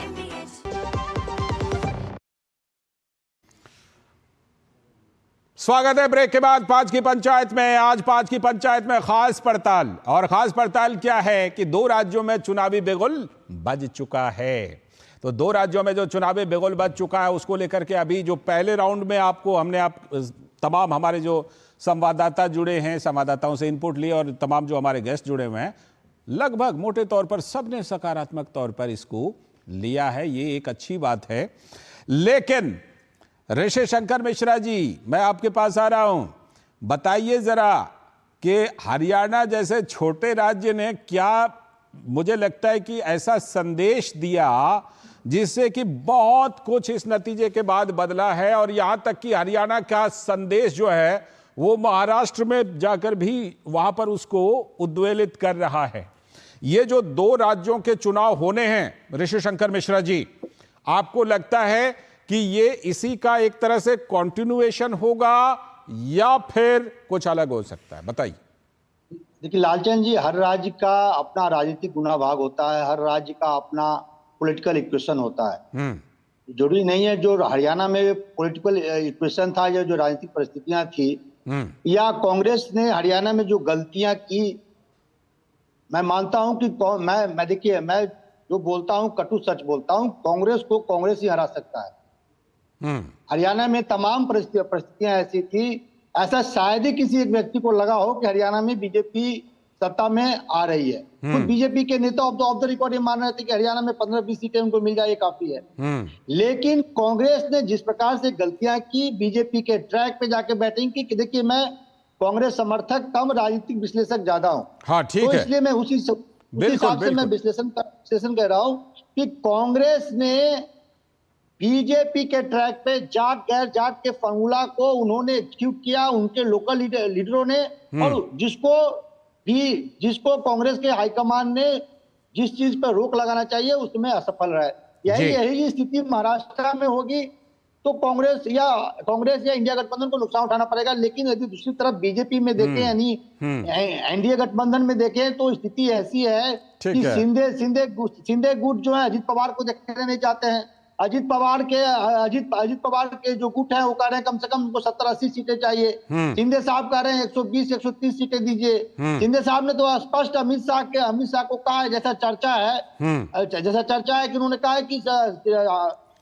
स्वागत है ब्रेक के बाद पांच की पंचायत में। आज पांच की पंचायत में खास पड़ताल, और खास पड़ताल क्या है कि 2 राज्यों में चुनावी बिगुल बज चुका है। तो 2 राज्यों में जो चुनावी बिगुल बज चुका है उसको लेकर के अभी जो पहले राउंड में हमने तमाम हमारे जो संवाददाता जुड़े हैं, संवाददाताओं से इनपुट लिए और तमाम जो हमारे गेस्ट जुड़े हुए हैं, लगभग मोटे तौर पर सबने सकारात्मक तौर पर इसको लिया है। ये एक अच्छी बात है। लेकिन ऋषि शंकर मिश्रा जी, मैं आपके पास आ रहा हूं, बताइए जरा कि हरियाणा जैसे छोटे राज्य ने क्या, मुझे लगता है कि ऐसा संदेश दिया जिससे कि बहुत कुछ इस नतीजे के बाद बदला है, और यहां तक कि हरियाणा का संदेश जो है वो महाराष्ट्र में जाकर भी वहां पर उसको उद्वेलित कर रहा है। ये जो 2 राज्यों के चुनाव होने हैं ऋषि शंकर मिश्रा जी, आपको लगता है कि ये इसी का एक तरह से कंटिन्यूएशन होगा या फिर कुछ अलग हो सकता है? बताइए। देखिए लालचंद जी, हर राज्य का अपना राजनीतिक गुना भाग होता है, हर राज्य का अपना पॉलिटिकल इक्वेशन होता है। जरूरी नहीं है जो हरियाणा में पॉलिटिकल इक्वेशन था या जो राजनीतिक परिस्थितियां थी या कांग्रेस ने हरियाणा में जो गलतियां की, मैं मानता हूं कि मैं देखिए, मैं जो बोलता हूं कटु सच बोलता हूं, कांग्रेस को कांग्रेस ही हरा सकता है। हरियाणा में तमाम परिस्थितियां ऐसी थी, ऐसा शायद ही किसी एक व्यक्ति को लगा हो कि हरियाणा में बीजेपी सत्ता में आ रही है। कुछ बीजेपी के नेता ऑफ द रिकॉर्ड ये मान रहे थे कि हरियाणा में 15-20 सीटें उनको मिल जाए, ये काफी है। लेकिन कांग्रेस ने जिस प्रकार से गलतियां की, बीजेपी के ट्रैक पे जाके बैटिंग की, देखिए मैं कांग्रेस समर्थक कम, राजनीतिक विश्लेषक ज्यादा हूं। हाँ, ठीक है। इसलिए मैं उसी हिसाब से मैं विश्लेषण कर रहा हूं कि कांग्रेस ने बीजेपी के ट्रैक पे जाट गैर जाट के फॉर्मूला को उन्होंने एग्जीक्यूट किया, उनके लोकल लीडरों ने, और जिसको कांग्रेस के हाईकमान ने जिस चीज पर रोक लगाना चाहिए उसमें असफल रहे। यही स्थिति महाराष्ट्र में होगी तो कांग्रेस या इंडिया गठबंधन को नुकसान उठाना पड़ेगा। लेकिन यदि दूसरी तरफ बीजेपी में देखें यानी एनडीए गठबंधन में देखें तो स्थिति ऐसी है कि शिंदे गुट जो है अजित पवार को देखने नहीं चाहते हैं। अजित पवार के जो गुट है वो कह रहे हैं कम से कम उनको 70-80 सीटें चाहिए। शिंदे साहब कह रहे हैं 120-130 सीटें दीजिए। शिंदे साहब ने तो स्पष्ट अमित शाह को कहा है, जैसा चर्चा है कि उन्होंने कहा है कि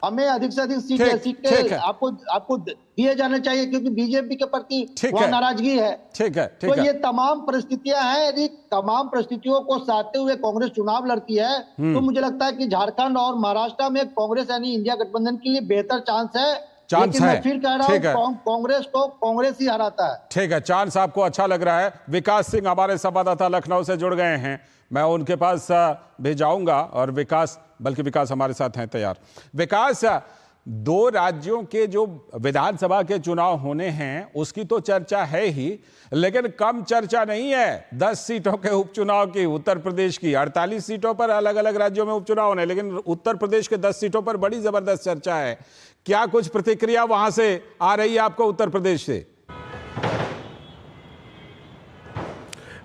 हमें अधिक से अधिक सीटें आपको दिए जाने चाहिए क्योंकि बीजेपी के प्रति वहां नाराजगी है। तो ये तमाम परिस्थितियां हैं, यदि तमाम परिस्थितियों को साधते हुए कांग्रेस चुनाव लड़ती है तो मुझे लगता है कि झारखंड और महाराष्ट्र में कांग्रेस यानी इंडिया गठबंधन के लिए बेहतर चांस है। लेकिन मैं फिर कह रहा हूं कांग्रेस को कांग्रेस ही हराता है। ठीक है, चांस आपको अच्छा लग रहा है। विकास सिंह हमारे संवाददाता लखनऊ से जुड़ गए हैं, मैं उनके पास भी जाऊंगा, और विकास हमारे साथ हैं तैयार। विकास, 2 राज्यों के जो विधानसभा के चुनाव होने हैं उसकी तो चर्चा है ही, लेकिन कम चर्चा नहीं है 10 सीटों के उपचुनाव की। उत्तर प्रदेश की 48 सीटों पर अलग अलग राज्यों में उपचुनाव होने, लेकिन उत्तर प्रदेश के 10 सीटों पर बड़ी जबरदस्त चर्चा है। क्या कुछ प्रतिक्रिया वहां से आ रही है आपको उत्तर प्रदेश से?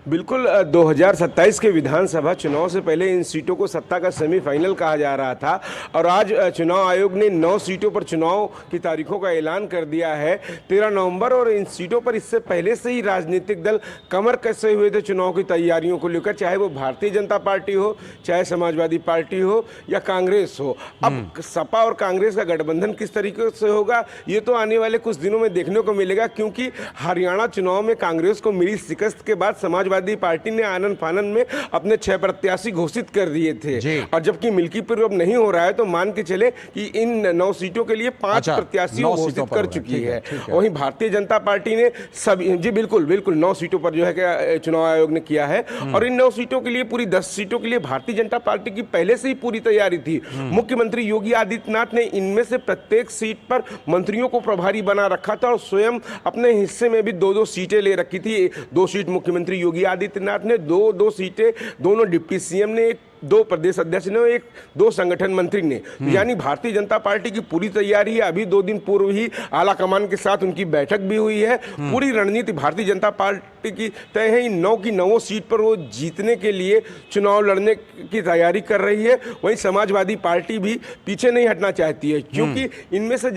बिल्कुल, 2027 के विधानसभा चुनाव से पहले इन सीटों को सत्ता का सेमीफाइनल कहा जा रहा था, और आज चुनाव आयोग ने 9 सीटों पर चुनाव की तारीखों का ऐलान कर दिया है 13 नवंबर। और इन सीटों पर इससे पहले से ही राजनीतिक दल कमर कसे हुए थे चुनाव की तैयारियों को लेकर, चाहे वो भारतीय जनता पार्टी हो, चाहे समाजवादी पार्टी हो या कांग्रेस हो। अब सपा और कांग्रेस का गठबंधन किस तरीके से होगा ये तो आने वाले कुछ दिनों में देखने को मिलेगा, क्योंकि हरियाणा चुनाव में कांग्रेस को मिली शिकस्त के बाद समाजवादी समाजवादी पार्टी ने आनन फानन में अपने 6 प्रत्याशी घोषित कर दिए थे, और जबकि मिल्कीपुर अब नहीं हो रहा है, तो मान के चले कि इन 9 सीटों के लिए 5 प्रत्याशी घोषित कर चुकी है। वहीं भारतीय जनता पार्टी ने सभी, जी बिल्कुल बिल्कुल 9 सीटों पर जो है कि चुनाव आयोग ने किया है, और इन 9 सीटों के लिए पूरी 10 सीटों के लिए भारतीय जनता पार्टी की पहले से ही पूरी तैयारी थी। मुख्यमंत्री योगी आदित्यनाथ ने इनमें से प्रत्येक सीट पर मंत्रियों को प्रभारी बना रखा था, और स्वयं अपने हिस्से में भी 2-2 सीटें ले रखी थी। 2 सीट मुख्यमंत्री योगी आदित्यनाथ ने, 2-2 सीटें दोनों डिप्टी सीएम ने, 2 प्रदेश अध्यक्ष ने, 2 संगठन मंत्री ने। यानी भारतीय जनता पार्टी की पूरी तैयारी है। अभी 2 दिन पूर्व ही आला कमान के साथ उनकी बैठक भी हुई है। पूरी रणनीति भारतीय जनता पार्टी की तय है। इन 9 की 9 सीट पर वो जीतने के लिए चुनाव लड़ने की तैयारी कर रही है। वहीं समाजवादी पार्टी भी पीछे नहीं हटना चाहती है, क्योंकि इनमें से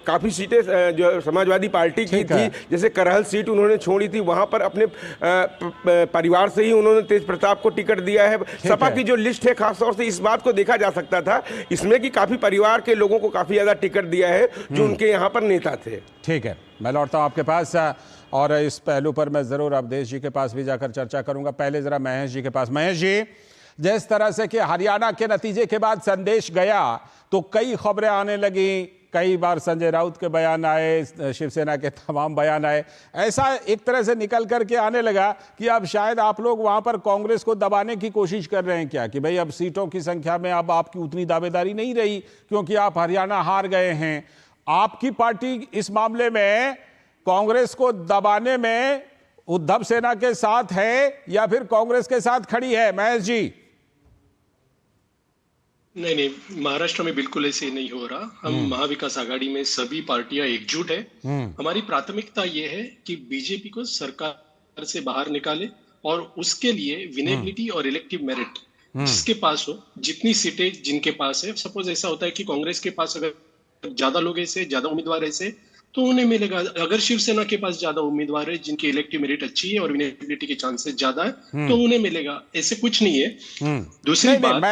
काफ़ी सीटें जो समाजवादी पार्टी की थी, जैसे करहल सीट उन्होंने छोड़ी थी, वहाँ पर अपने परिवार से ही उन्होंने तेज प्रताप को टिकट दिया है। सपा की जो लिस्ट है, खासतौर से इस बात को देखा जा सकता था इसमें कि काफी परिवार के लोगों को काफी ज्यादा टिकट दिया है जो उनके यहाँ पर नेता थे। ठीक है, मैं लौटता हूं आपके पास, और इस पहलू पर मैं जरूर अवधेश जी के पास भी जाकर चर्चा करूंगा। पहले जरा महेश जी के पास। महेश जी, जिस तरह से कि हरियाणा के नतीजे के बाद संदेश गया तो कई खबरें आने लगी, कई बार संजय राउत के बयान आए, शिवसेना के तमाम बयान आए, ऐसा एक तरह से निकल करके आने लगा कि अब शायद आप लोग वहां पर कांग्रेस को दबाने की कोशिश कर रहे हैं क्या, कि भाई अब सीटों की संख्या में अब आपकी उतनी दावेदारी नहीं रही क्योंकि आप हरियाणा हार गए हैं। आपकी पार्टी इस मामले में कांग्रेस को दबाने में उद्धव सेना के साथ है या फिर कांग्रेस के साथ खड़ी है? महेश जी। नहीं, महाराष्ट्र में बिल्कुल ऐसे नहीं हो रहा। हम महाविकास आघाड़ी में सभी पार्टियां एकजुट है। हमारी प्राथमिकता ये है कि बीजेपी को सरकार से बाहर निकाले, और उसके लिए विनेबिलिटी और इलेक्टिव मेरिट जिसके पास हो, जितनी सीटें जिनके पास है। सपोज ऐसा होता है कि कांग्रेस के पास अगर ज्यादा लोग ऐसे, ज्यादा उम्मीदवार ऐसे, तो उन्हें मिलेगा। अगर शिवसेना के पास ज्यादा उम्मीदवार है जिनकी इलेक्टिव मेरिट अच्छी है और विनेबिलिटी के चांसेस ज्यादा है, तो उन्हें मिलेगा। ऐसे कुछ नहीं है। दूसरी बात,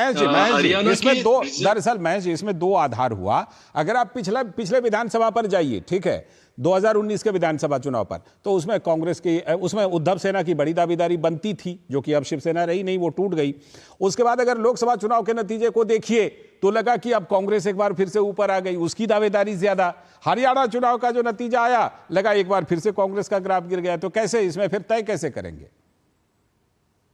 हरियाणा इसमें दरअसल महेश जी, इसमें 2 आधार हुआ। अगर आप पिछले विधानसभा पर जाइए, ठीक है, 2019 के विधानसभा चुनाव पर, तो उसमें कांग्रेस की, उसमें उद्धव सेना की बड़ी दावेदारी बनती थी, जो कि अब शिवसेना रही नहीं, वो टूट गई। उसके बाद अगर लोकसभा चुनाव के नतीजे को देखिए तो लगा कि अब कांग्रेस एक बार फिर से ऊपर आ गई, उसकी दावेदारी ज्यादा। हरियाणा चुनाव का जो नतीजा आया, लगा एक बार फिर से कांग्रेस का ग्राफ गिर गया। तो कैसे इसमें फिर तय कैसे करेंगे?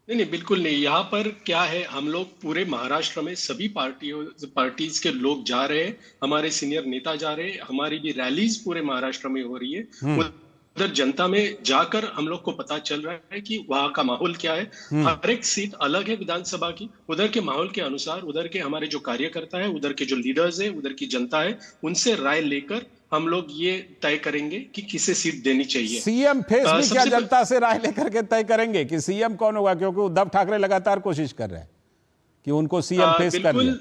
नहीं, बिल्कुल नहीं। यहाँ पर क्या है, हम लोग पूरे महाराष्ट्र में सभी पार्टीज के लोग जा रहे हैं, हमारे सीनियर नेता जा रहे हैं, हमारी भी रैलीज पूरे महाराष्ट्र में हो रही है। उधर जनता में जाकर हम लोग को पता चल रहा है कि वहाँ का माहौल क्या है। हर एक सीट अलग है विधानसभा की, उधर के माहौल के अनुसार, उधर के हमारे जो कार्यकर्ता है, उधर के जो लीडर्स है, उधर की जनता है, उनसे राय लेकर हम लोग ये तय करेंगे कि किसे सीट देनी चाहिए। सीएम फेस भी क्या जनता से राय लेकर के तय करेंगे कि सीएम कौन होगा? क्योंकि उद्धव ठाकरे लगातार कोशिश कर रहे हैं कि उनको सीएम फेस कर ले।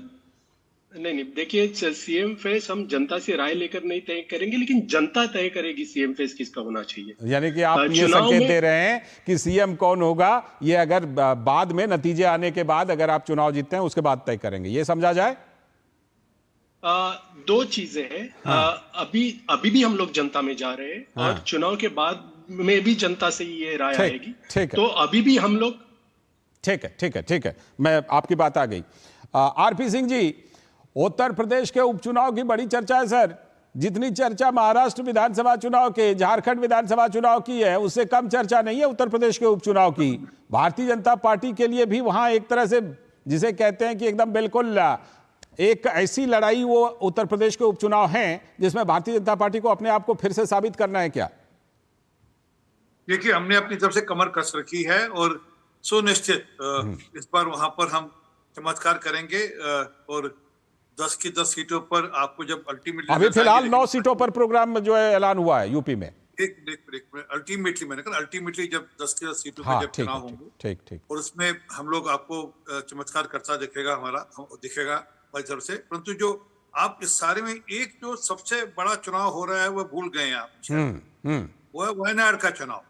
नहीं, देखिए, सीएम फेस हम जनता से राय लेकर नहीं तय करेंगे, लेकिन जनता तय करेगी सीएम फेस किसका होना चाहिए। यानी कि आप ये संकेत दे रहे हैं कि सीएम कौन होगा ये अगर बाद में नतीजे आने के बाद, अगर आप चुनाव जीतते हैं उसके बाद तय करेंगे, ये समझा जाए? 2 चीजें हैं। अभी भी हम लोग जनता में जा रहे हैं, और चुनाव के बाद में भी जनता से ये राय आएगी। तो अभी भी हम लोग, ठीक है, मैं आपकी बात आ गई। आरपी सिंह जी, उत्तर प्रदेश के उपचुनाव की बड़ी चर्चा है सर। जितनी चर्चा महाराष्ट्र विधानसभा चुनाव के, झारखंड विधानसभा चुनाव की है, उससे कम चर्चा नहीं है उत्तर प्रदेश के उपचुनाव की। भारतीय जनता पार्टी के लिए भी वहां एक तरह से, जिसे कहते हैं कि एकदम बिल्कुल एक ऐसी लड़ाई वो उत्तर प्रदेश के उपचुनाव हैं जिसमें भारतीय जनता पार्टी को अपने आप को फिर से साबित करना है क्या? देखिए, हमने अपनी तरफ से कमर कस रखी है और सुनिश्चित इस बार वहां पर हम चमत्कार करेंगे, और 10 की 10 सीटों पर आपको जब अल्टीमेटली, अभी फिलहाल 9 सीटों पर प्रोग्राम जो है ऐलान हुआ है यूपी में। अल्टीमेटली मैंने कहा, अल्टीमेटली जब 10 की 10 सीटों पर जब चुनाव होंगे, ठीक, और उसमें हम लोग आपको चमत्कार करता दिखेगा हमारी तरफ से। परंतु जो आप इस सारे में एक जो सबसे बड़ा चुनाव हो रहा है वो भूल गए हैं आप, वो है वायनाड का चुनाव।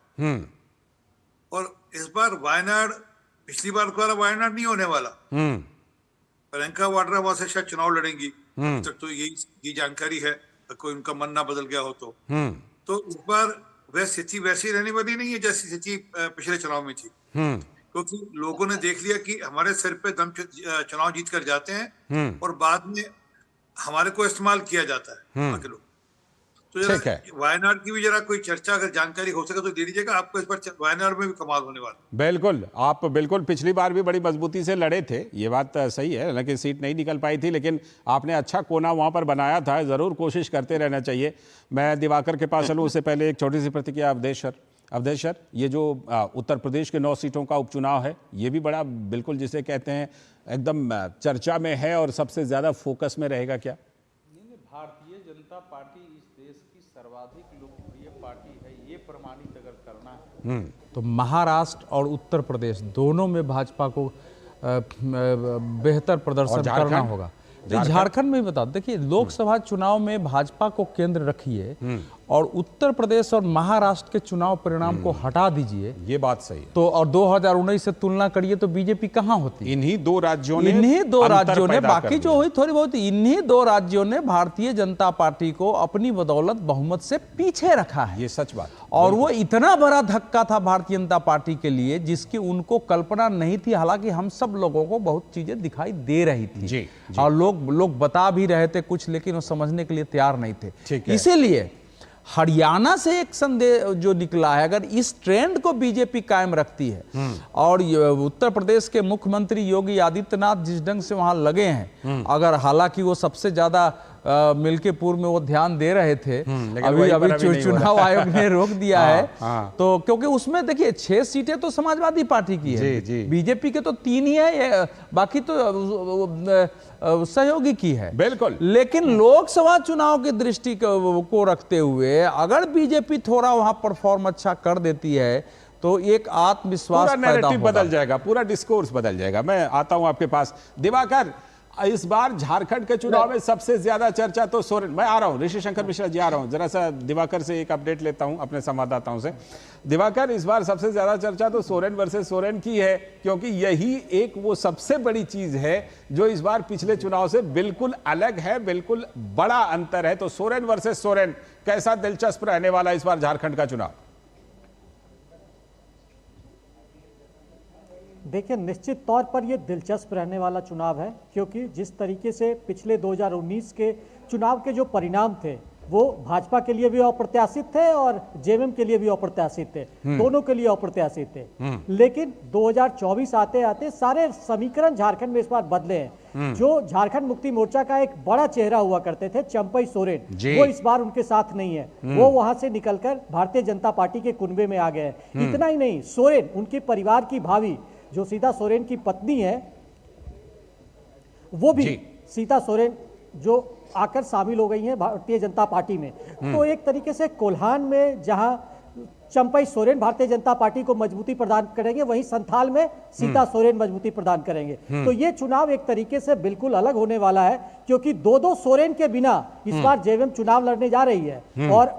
और इस बार वायनाड, पिछली बार को वायनाड नहीं होने वाला। प्रियंका वाड्रा वहां से शायद चुनाव लड़ेंगी, तक तो यही जानकारी है, कोई उनका मन ना बदल गया हो तो इस बार वह स्थिति वैसी रहने वाली नहीं है जैसी स्थिति पिछले चुनाव में थी। क्योंकि लोगों ने देख लिया कि हमारे सिर पे दम चुनाव जीत कर जाते हैं और बाद में हमारे को इस्तेमाल किया जाता है बाकी लोग। तो जरा वायनाड की भी जरा कोई चर्चा अगर जानकारी हो सके तो दे दीजिएगा, आपको इस पर वायनाड में भी कमाल होने वाला। बिल्कुल, आप बिल्कुल पिछली बार भी बड़ी मजबूती से लड़े थे, ये बात सही है, हालांकि सीट नहीं निकल पाई थी, लेकिन आपने अच्छा कोना वहां पर बनाया था। जरूर कोशिश करते रहना चाहिए। मैं दिवाकर के पास चलूं उससे पहले एक छोटी सी प्रतिक्रिया अवधेश सर, ये जो उत्तर प्रदेश के 9 सीटों का उपचुनाव है, ये भी बड़ा बिल्कुल जिसे कहते हैं एकदम चर्चा में है और सबसे ज्यादा फोकस में रहेगा क्या? भारतीय जनता पार्टी इस देश की सर्वाधिक लोकप्रिय पार्टी है, ये प्रमाणित अगर करना है तो महाराष्ट्र और उत्तर प्रदेश दोनों में भाजपा को बेहतर प्रदर्शन करना होगा। झारखंड में बता, देखिए लोकसभा चुनाव में भाजपा को केंद्र रखिए और उत्तर प्रदेश और महाराष्ट्र के चुनाव परिणाम को हटा दीजिए, ये बात सही है। तो और 2019 से तुलना करिए तो बीजेपी कहां होती? इन्हीं दो राज्यों ने बाकी जो हुई थोड़ी बहुत, इन्हीं 2 राज्यों ने भारतीय जनता पार्टी को अपनी बदौलत बहुमत से पीछे रखा है। ये सच बात। और वो इतना बड़ा धक्का था भारतीय जनता पार्टी के लिए जिसकी उनको कल्पना नहीं थी। हालांकि हम सब लोगों को बहुत चीजें दिखाई दे रही थी जी। और लोग बता भी रहे थे कुछ, लेकिन वो समझने के लिए तैयार नहीं थे। इसीलिए हरियाणा से एक संदेश जो निकला है, अगर इस ट्रेंड को बीजेपी कायम रखती है और उत्तर प्रदेश के मुख्यमंत्री योगी आदित्यनाथ जिस ढंग से वहां लगे हैं, अगर हालांकि वो सबसे ज्यादा मिल्कीपुर में वो ध्यान दे रहे थे, अभी चुनाव आयोग ने रोक दिया है। तो क्योंकि उसमें देखिए 6 सीटें तो समाजवादी पार्टी की है, बीजेपी के तो 3 ही है, बाकी तो सहयोगी की है। बिल्कुल। लेकिन लोकसभा चुनाव की दृष्टि को रखते हुए अगर बीजेपी थोड़ा वहां परफॉर्म अच्छा कर देती है तो एक आत्मविश्वास पैदा होगा, बदल जाएगा, पूरा डिस्कोर्स बदल जाएगा। मैं आता हूं आपके पास दिवाकर, इस बार झारखंड के चुनाव में सबसे ज्यादा चर्चा तो सोरेन, मैं आ रहा हूं, ऋषि शंकर मिश्रा जी आ रहा हूं, जरा सा दिवाकर से एक अपडेट लेता हूं अपने संवाददाताओं से। दिवाकर, इस बार सबसे ज्यादा चर्चा तो सोरेन वर्सेस सोरेन की है, क्योंकि यही एक वो सबसे बड़ी चीज है जो इस बार पिछले चुनाव से बिल्कुल अलग है, बिल्कुल बड़ा अंतर है। तो सोरेन वर्सेस सोरेन कैसा दिलचस्प रहने वाला इस बार झारखंड का चुनाव? देखिए, निश्चित तौर पर यह दिलचस्प रहने वाला चुनाव है, क्योंकि जिस तरीके से पिछले 2019 के चुनाव के जो परिणाम थे वो भाजपा के लिए भी अप्रत्याशित थे और जेएमएम के लिए भी अप्रत्याशित थे, दोनों के लिए अप्रत्याशित थे। लेकिन 2024 आते आते सारे समीकरण झारखंड में इस बार बदले हैं। जो झारखंड मुक्ति मोर्चा का एक बड़ा चेहरा हुआ करते थे चंपई सोरेन, वो इस बार उनके साथ नहीं है, वो वहां से निकलकर भारतीय जनता पार्टी के कुनबे में आ गए हैं। इतना ही नहीं, सोरेन, उनके परिवार की भाभी जो सीता सोरेन की पत्नी है, वो भी सीता सोरेन जो आकर शामिल हो गई हैं भारतीय जनता पार्टी में। तो एक तरीके से कोल्हान में जहां चंपई सोरेन भारतीय जनता पार्टी को मजबूती प्रदान करेंगे, वहीं संथाल में सीता सोरेन मजबूती प्रदान करेंगे। तो ये चुनाव एक तरीके से बिल्कुल अलग होने वाला है, क्योंकि 2-2 सोरेन के बिना इस बार जेएमएम चुनाव लड़ने जा रही है और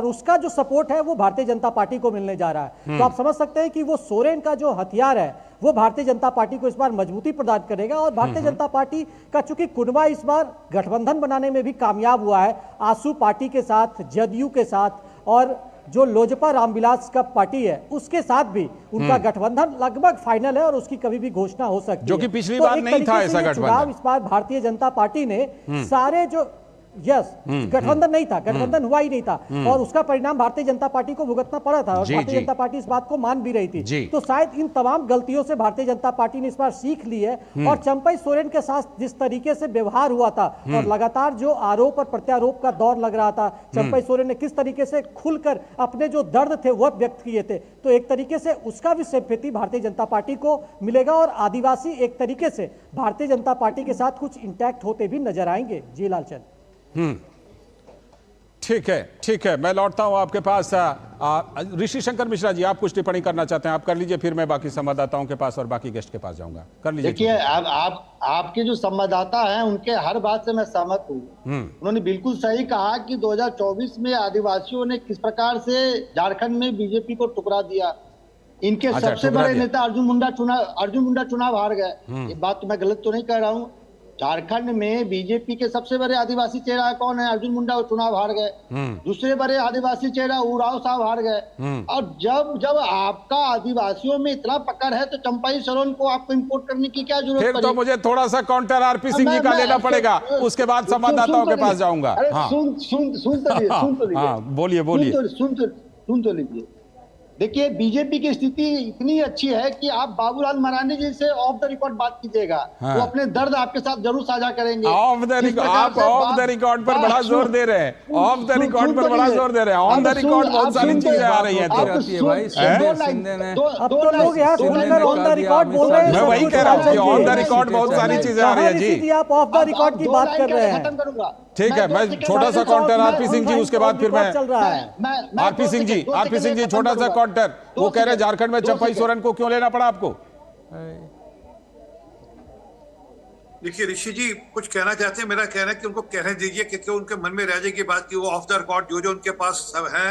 उसका जो सपोर्ट है वो भारतीय जनता पार्टी को मिलने जा रहा है। तो आप समझ सकते हैं कि वो सोरेन का जो हथियार है वो भारतीय जनता पार्टी को इस बार मजबूती प्रदान करेगा। और भारतीय जनता पार्टी का चूंकि कुनबा इस बार गठबंधन बनाने में भी कामयाब हुआ है, आसू पार्टी के साथ, जदयू के साथ और जो लोजपा रामविलास का पार्टी है उसके साथ भी उनका गठबंधन लगभग फाइनल है और उसकी कभी भी घोषणा हो सकती है, जो कि पिछली बार नहीं था ऐसा गठबंधन। इस बार भारतीय जनता पार्टी ने सारे जो गठबंधन नहीं था, गठबंधन हुआ ही नहीं था और उसका परिणाम भारतीय जनता पार्टी को भुगतना पड़ा था और भारतीय जनता पार्टी इस बात को मान भी रही थी। तो शायद इन तमाम गलतियों से भारतीय जनता पार्टी ने इस बार सीख ली है और चंपई सोरेन के साथ जिस तरीके से व्यवहार हुआ था और लगातार जो आरोप और प्रत्यारोप का दौर लग रहा था, चंपई सोरेन ने किस तरीके से खुलकर अपने जो दर्द थे वह व्यक्त किए थे, तो एक तरीके से उसका भी सिंपैथी भारतीय जनता पार्टी को मिलेगा और आदिवासी एक तरीके से भारतीय जनता पार्टी के साथ कुछ इंटैक्ट होते भी नजर आएंगे। जी लालचंद। ठीक है, मैं लौटता हूं आपके पास। ऋषि शंकर मिश्रा जी, आप कुछ टिप्पणी करना चाहते हैं, आप कर लीजिए, फिर मैं बाकी संवाददाताओं के पास और बाकी गेस्ट के पास जाऊंगा। कर लीजिए। देखिए, आपके जो संवाददाता हैं उनके हर बात से मैं सहमत हूँ। उन्होंने बिल्कुल सही कहा कि 2024 में आदिवासियों ने किस प्रकार से झारखंड में बीजेपी को टुकरा दिया। इनके सबसे बड़े नेता अर्जुन मुंडा चुनाव हार गए। ये बात तो मैं गलत तो नहीं कह रहा हूँ। झारखंड में बीजेपी के सबसे बड़े आदिवासी चेहरा कौन है? अर्जुन मुंडा, वो चुनाव हार गए। दूसरे बड़े आदिवासी चेहरा उराव साहब हार गए। और जब आपका आदिवासियों में इतना पकड़ है तो चंपाई सोरेन को आपको इंपोर्ट करने की क्या जरूरत फिर पड़ी? तो मुझे थोड़ा सा काउंटर आरपी सिंह जी का लेना पड़ेगा, उसके बाद संवाददाताओं के पास जाऊंगा। सुन तो लीजिए। देखिए, बीजेपी की स्थिति इतनी अच्छी है कि आप बाबूलाल मरांडी जी से ऑफ द रिकॉर्ड बात कीजिएगा। वो अपने दर्द आपके साथ जरूर साझा करेंगे। ऑफ द रिकॉर्ड पर बड़ा जोर दे रहे हैं। ऑफ द रिकॉर्ड पर बड़ा जोर दे रहे हैं। ऑन द रिकॉर्ड बहुत सारी चीजें आ रही हैं। अब तो लोग यार सुनकर ऑन द रिकॉर्ड बोल रहे हैं। मैं वही कह रहा हूँ कि ऑन द रिकॉर्ड बहुत सारी चीजें आ रही है जी। आप ऑफ द रिकॉर्ड की बात कर रहे हैं। ठीक है, मैं छोटा सा काउंटर आरपी सिंह जी, उसके बाद फिर मैं आरपी सिंह जी छोटा सा काउंटर। वो कह रहे झारखंड में चंपाई सोरेन को क्यों लेना पड़ा आपको? देखिए ऋषि जी कुछ कहना चाहते हैं, मेरा कहना है कि उनको कहने दीजिए, क्योंकि उनके मन में रह जाएगी बात कि वो ऑफ द रिकॉर्ड जो उनके पास सब है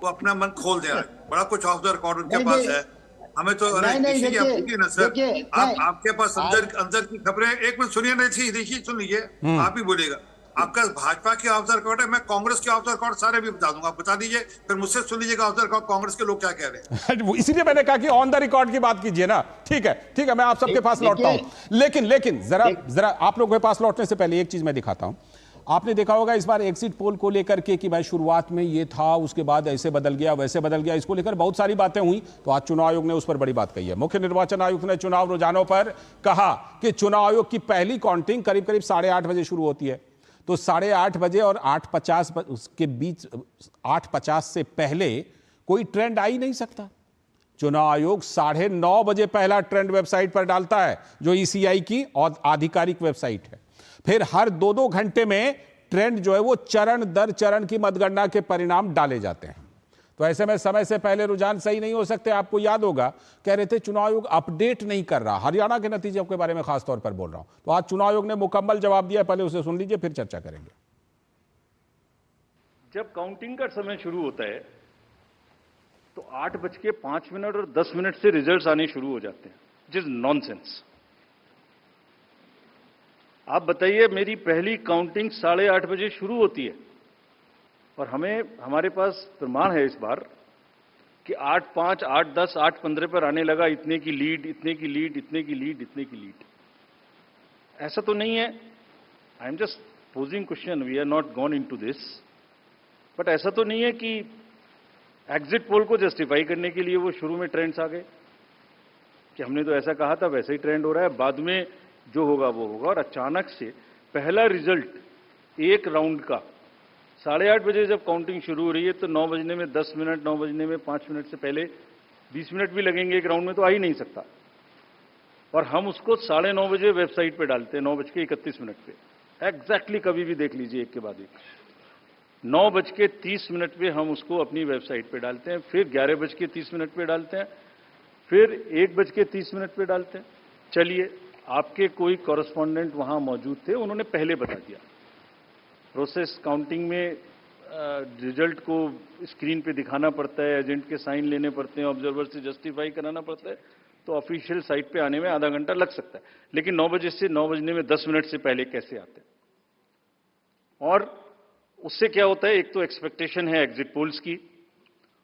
वो अपना मन खोल दे रहा है। बड़ा कुछ ऑफ द रिकॉर्ड उनके पास है। हमें तो ऋषि जी आप ना सर, आपके पास अंदर की खबरें। एक मिनट सुनिए ना ऋषि, सुन लीजिए, आप ही बोलिएगा। आपका भाजपा के ऑफ द रिकॉर्ड है, मैं कांग्रेस के ऑफ द रिकॉर्ड सारे भी बता दूंगा, आप बता दीजिए, फिर मुझसे सुन लीजिएगा ऑफ द रिकॉर्ड कांग्रेस के लोग क्या कह रहे हैं। इसीलिए मैंने कहा कि ऑन द रिकॉर्ड की बात कीजिए ना। ठीक है, मैं आप सबके पास लौटता हूं। लेकिन जरा आप लोगों के पास लौटने से पहले एक चीज मैं दिखाता हूं। आपने देखा होगा इस बार एग्जिट पोल को लेकर के कि भाई शुरुआत में ये था, उसके बाद ऐसे बदल गया, वैसे बदल गया, इसको लेकर बहुत सारी बातें हुई। तो आज चुनाव आयोग ने उस पर बड़ी बात कही है। मुख्य निर्वाचन आयुक्त ने चुनाव रुझानों पर कहा कि चुनाव आयोग की पहली काउंटिंग करीब 8:30 बजे शुरू होती है। तो 8:30 बजे और 8:50 के बीच, 8:50 से पहले कोई ट्रेंड आ ही नहीं सकता। चुनाव आयोग 9:30 बजे पहला ट्रेंड वेबसाइट पर डालता है, जो ईसीआई की आधिकारिक वेबसाइट है। फिर हर 2-2 घंटे में ट्रेंड जो है वो चरण दर चरण की मतगणना के परिणाम डाले जाते हैं। तो ऐसे में समय से पहले रुझान सही नहीं हो सकते। आपको याद होगा, कह रहे थे चुनाव आयोग अपडेट नहीं कर रहा। हरियाणा के नतीजों के बारे में खास तौर पर बोल रहा हूं। तो आज चुनाव आयोग ने मुकम्मल जवाब दिया, पहले उसे सुन लीजिए, फिर चर्चा करेंगे। जब काउंटिंग का समय शुरू होता है तो 8:05 और 10 से रिजल्ट्स आने शुरू हो जाते हैं, विच इज नॉनसेंस। आप बताइए, मेरी पहली काउंटिंग 8:30 बजे शुरू होती है और हमारे पास प्रमाण है इस बार कि 8:05, 8:10, 8:15 पर आने लगा इतने की लीड, इतने की लीड, इतने की लीड, इतने की लीड। ऐसा तो नहीं है। I am just posing question, we are not gone into this. But ऐसा तो नहीं है कि एग्जिट पोल को जस्टिफाई करने के लिए वो शुरू में ट्रेंड्स आ गए कि हमने तो ऐसा कहा था, वैसे ही ट्रेंड हो रहा है, बाद में जो होगा वो होगा। और अचानक से पहला रिजल्ट एक राउंड का 8:30 बजे जब काउंटिंग शुरू हो रही है तो 9 बजने में 10 मिनट, 9 बजने में 5 मिनट से पहले 20 मिनट भी लगेंगे एक राउंड में, तो आ ही नहीं सकता। और हम उसको 9:30 बजे वेबसाइट पे डालते हैं, 9:31 पे एग्जैक्टली। कभी भी देख लीजिए एक के बाद एक। 9:30 पे हम उसको अपनी वेबसाइट पे डालते हैं, फिर 11:30 पे डालते हैं, फिर 1:30 पे डालते हैं। चलिए, आपके कोई कॉरेस्पॉन्डेंट वहां मौजूद थे, उन्होंने पहले बता दिया। प्रोसेस काउंटिंग में रिजल्ट को स्क्रीन पे दिखाना पड़ता है, एजेंट के साइन लेने पड़ते हैं, ऑब्जर्वर से जस्टिफाई कराना पड़ता है, तो ऑफिशियल साइट पे आने में आधा घंटा लग सकता है। लेकिन 9 बजे से 9 बजने में 10 मिनट से पहले कैसे आते हैं? और उससे क्या होता है, एक तो एक्सपेक्टेशन है एग्जिट पोल्स की,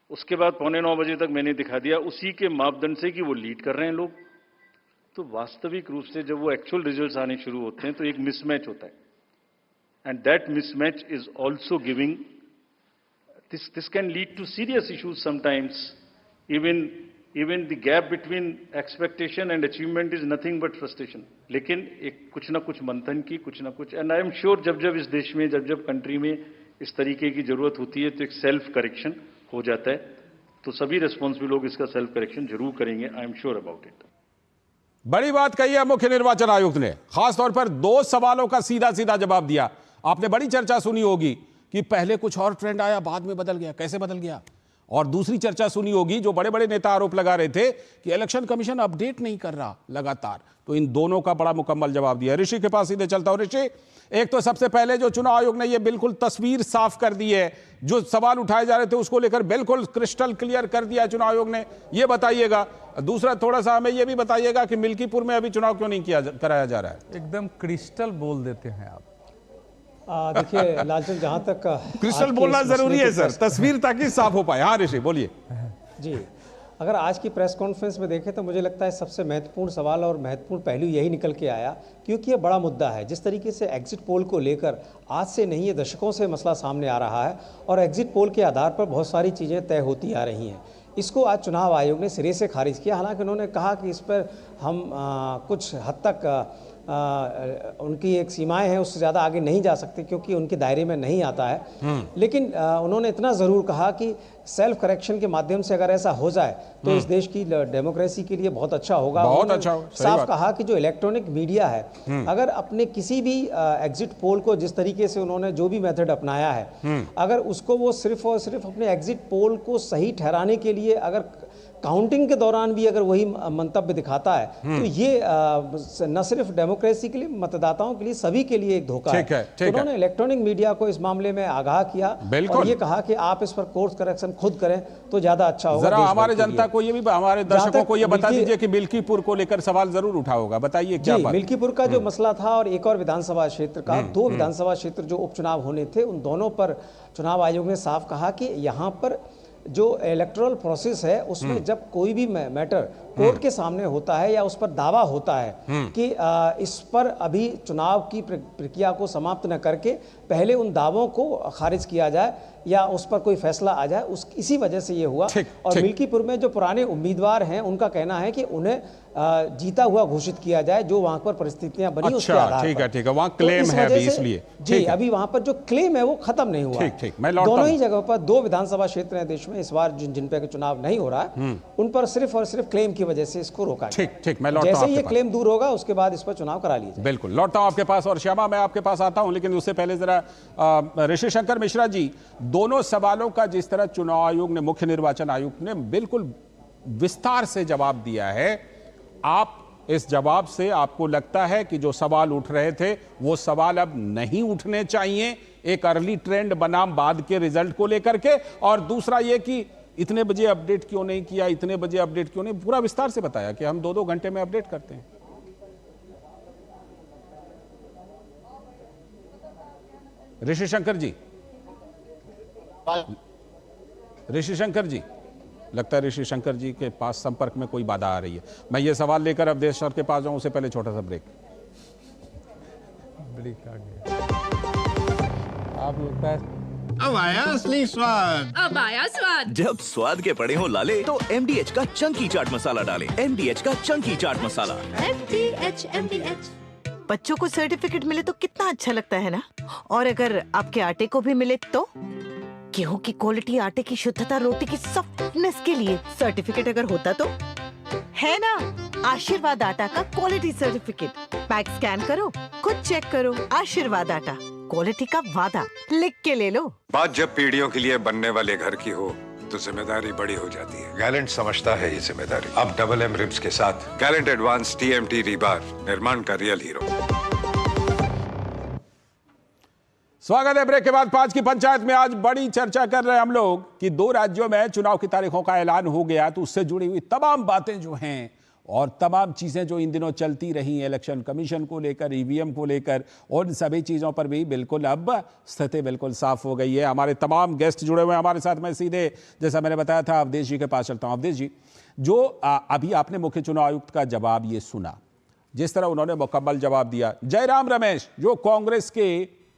उसके बाद 8:45 बजे तक मैंने दिखा दिया उसी के मापदंड से कि वो लीड कर रहे हैं लोग। तो वास्तविक रूप से जब वो एक्चुअल रिजल्ट्स आने शुरू होते हैं तो एक मिसमैच होता है, and that mismatch is also giving this can lead to serious issues sometimes. Even the gap between expectation and achievement is nothing but frustration. लेकिन एक कुछ ना कुछ मंथन की, कुछ ना कुछ, एंड आई एम श्योर जब इस देश में, जब कंट्री में इस तरीके की जरूरत होती है तो एक सेल्फ करेक्शन हो जाता है। तो सभी रेस्पॉन्सिबल लोग इसका सेल्फ करेक्शन जरूर करेंगे, I am sure about it. बड़ी बात कही है मुख्य निर्वाचन आयुक्त ने, खासतौर पर 2 सवालों का सीधा सीधा जवाब दिया। आपने बड़ी चर्चा सुनी होगी कि पहले कुछ और ट्रेंड आया, बाद में बदल गया। कैसे बदल गया? और दूसरी चर्चा सुनी होगी, जो बड़े बड़े नेता आरोप लगा रहे थे कि इलेक्शन कमीशन अपडेट नहीं कर रहा लगातार, तो इन दोनों का बड़ा मुकम्मल जवाब दिया। ऋषि के पास सीधे चलता हूं। ऋषि, एक तो सबसे पहले जो चुनाव आयोग ने ये बिल्कुल तस्वीर साफ कर दी है, जो सवाल उठाए जा रहे थे उसको लेकर बिल्कुल क्रिस्टल क्लियर कर दिया चुनाव आयोग ने, ये बताइएगा। दूसरा, थोड़ा सा हमें ये भी बताइएगा कि मिल्कीपुर में अभी चुनाव क्यों नहीं कराया जा रहा है? एकदम क्रिस्टल बोल देते हैं आप। देखिए लालचंद, जहां तक क्रिस्टल बोलना जरूरी है सर, तस्वीर ताकि साफ हो पाए। हाँ ऋषि बोलिए। जी, अगर आज की प्रेस कॉन्फ्रेंस में देखें तो मुझे लगता है सबसे महत्वपूर्ण सवाल और महत्वपूर्ण पहलू यही निकल के आया, क्योंकि ये बड़ा मुद्दा है। जिस तरीके से एग्जिट पोल को लेकर आज से नहीं, ये दशकों से मसला सामने आ रहा है और एग्जिट पोल के आधार पर बहुत सारी चीज़ें तय होती आ रही हैं। इसको आज चुनाव आयोग ने सिरे से खारिज किया। हालांकि उन्होंने कहा कि इस पर हम कुछ हद तक उनकी एक सीमाएं हैं, उससे ज़्यादा आगे नहीं जा सकते क्योंकि उनके दायरे में नहीं आता है। लेकिन उन्होंने इतना ज़रूर कहा कि सेल्फ करेक्शन के माध्यम से अगर ऐसा हो जाए तो इस देश की डेमोक्रेसी के लिए बहुत अच्छा होगा। बहुत अच्छा, साफ कहा कि जो इलेक्ट्रॉनिक मीडिया है, अगर अपने किसी भी एग्जिट पोल को, जिस तरीके से उन्होंने जो भी मेथड अपनाया है, अगर उसको वो सिर्फ और सिर्फ अपने एग्जिट पोल को सही ठहराने के लिए अगर काउंटिंग के दौरान भी अगर वही मंतव्य दिखाता है, तो ये न सिर्फ डेमोक्रेसी के लिए, मतदाताओं के लिए, सभी के लिए एक धोखा है। तो उन्होंने इलेक्ट्रॉनिक मीडिया को इस मामले में आगाह किया और ये कहा कि आप इस पर कोर्स करेक्शन खुद करें तो ज्यादा अच्छा होगा। जरा हमारे जनता को ये भी, हमारे दर्शकों को ये बता दीजिए कि मिल्कीपुर को लेकर सवाल जरूर उठा होगा, बताइए क्या बात? मिल्कीपुर का जो मसला था और एक और विधानसभा क्षेत्र का, दो विधानसभा क्षेत्र जो उपचुनाव होने थे, उन दोनों पर चुनाव आयोग ने साफ कहा कि यहाँ पर जो इलेक्टोरल प्रोसेस है उसमें जब कोई भी मैटर कोर्ट के सामने होता है या उस पर दावा होता है कि इस पर अभी चुनाव की प्रक्रिया को समाप्त न करके पहले उन दावों को खारिज किया जाए या उस पर कोई फैसला आ जाए, इसी वजह से ये हुआ। और मिल्कीपुर में जो पुराने उम्मीदवार हैं उनका कहना है कि उन्हें जीता हुआ घोषित किया जाए, जो वहां पर परिस्थितियां बनी उसके आधार पर। ठीक है, वहां क्लेम है अभी, इसलिए जी अभी वहां पर जो क्लेम है वो खत्म नहीं हुआ। ठीक, दोनों ही जगह पर दो विधानसभा क्षेत्र हैं देश में इस बार जिन पे चुनाव नहीं हो रहा है, उन पर सिर्फ और सिर्फ क्लेम की वजह से इसको रोका गया। ठीक, मैं लौटता हूं। जैसे ये क्लेम दूर होगा उसके बाद इस पर चुनाव करा लिया जाए। बिल्कुल, लौटता हूं आपके पास। और श्यामा, मैं आपके पास आता हूं, लेकिन उससे पहले जरा ऋषि शंकर मिश्रा जी, दोनों सवालों का जिस तरह चुनाव आयोग ने, मुख्य निर्वाचन आयोग ने बिल्कुल विस्तार से जवाब दिया है, आप इस जवाब से आपको लगता है कि जो सवाल उठ रहे थे वो सवाल अब नहीं उठने चाहिए, एक अर्ली ट्रेंड बनाम बाद के रिजल्ट को लेकर के? और दूसरा ये कि इतने बजे अपडेट क्यों नहीं किया, इतने बजे अपडेट क्यों नहीं, पूरा विस्तार से बताया कि हम 2-2 घंटे में अपडेट करते हैं। ऋषि शंकर जी, लगता है ऋषि शंकर जी के पास संपर्क में कोई बाधा आ रही है। मैं ये सवाल लेकर अवधेश सर के पास जाऊं, उससे पहले छोटा सा ब्रेक आ गया। आप लगता है अब आया असली स्वाद, अब आया स्वाद। जब स्वाद के पड़े हो लाले तो MDH का चंकी चाट मसाला डालें। MDH का चंकी चाट मसाला। MDH। बच्चों को सर्टिफिकेट मिले तो कितना अच्छा लगता है ना। और अगर आपके आटे को भी मिले तो, गेहूं की क्वालिटी, आटे की शुद्धता, रोटी की सॉफ्टनेस के लिए सर्टिफिकेट अगर होता तो है ना। आशीर्वाद आटा का क्वालिटी सर्टिफिकेट, पैक स्कैन करो, खुद चेक करो। आशीर्वाद आटा, क्वालिटी का वादा, लिख के ले लो। बात जब पीढ़ियों के लिए बनने वाले घर की हो तो जिम्मेदारी बड़ी हो जाती है। गैलेंट समझता है ये जिम्मेदारी। अब डबल M रिब्स के साथ गैलेंट एडवांस TMT रीबार, निर्माण का रियल हीरो। स्वागत है ब्रेक के बाद। 5 की पंचायत में आज बड़ी चर्चा कर रहे हैं हम लोग कि 2 राज्यों में चुनाव की तारीखों का ऐलान हो गया, तो उससे जुड़ी हुई तमाम बातें जो हैं और तमाम चीजें जो इन दिनों चलती रही, इलेक्शन कमीशन को लेकर, EVM को लेकर, और सभी चीजों पर भी बिल्कुल अब स्थिति बिल्कुल साफ हो गई है। हमारे तमाम गेस्ट जुड़े हुए हैं हमारे साथ। मैं सीधे, जैसा मैंने बताया था, अवधेश जी के पास चलता हूं। अवधेश जी, जो अभी आपने मुख्य चुनाव आयुक्त का जवाब ये सुना, जिस तरह उन्होंने मुकम्मल जवाब दिया, जयराम रमेश जो कांग्रेस के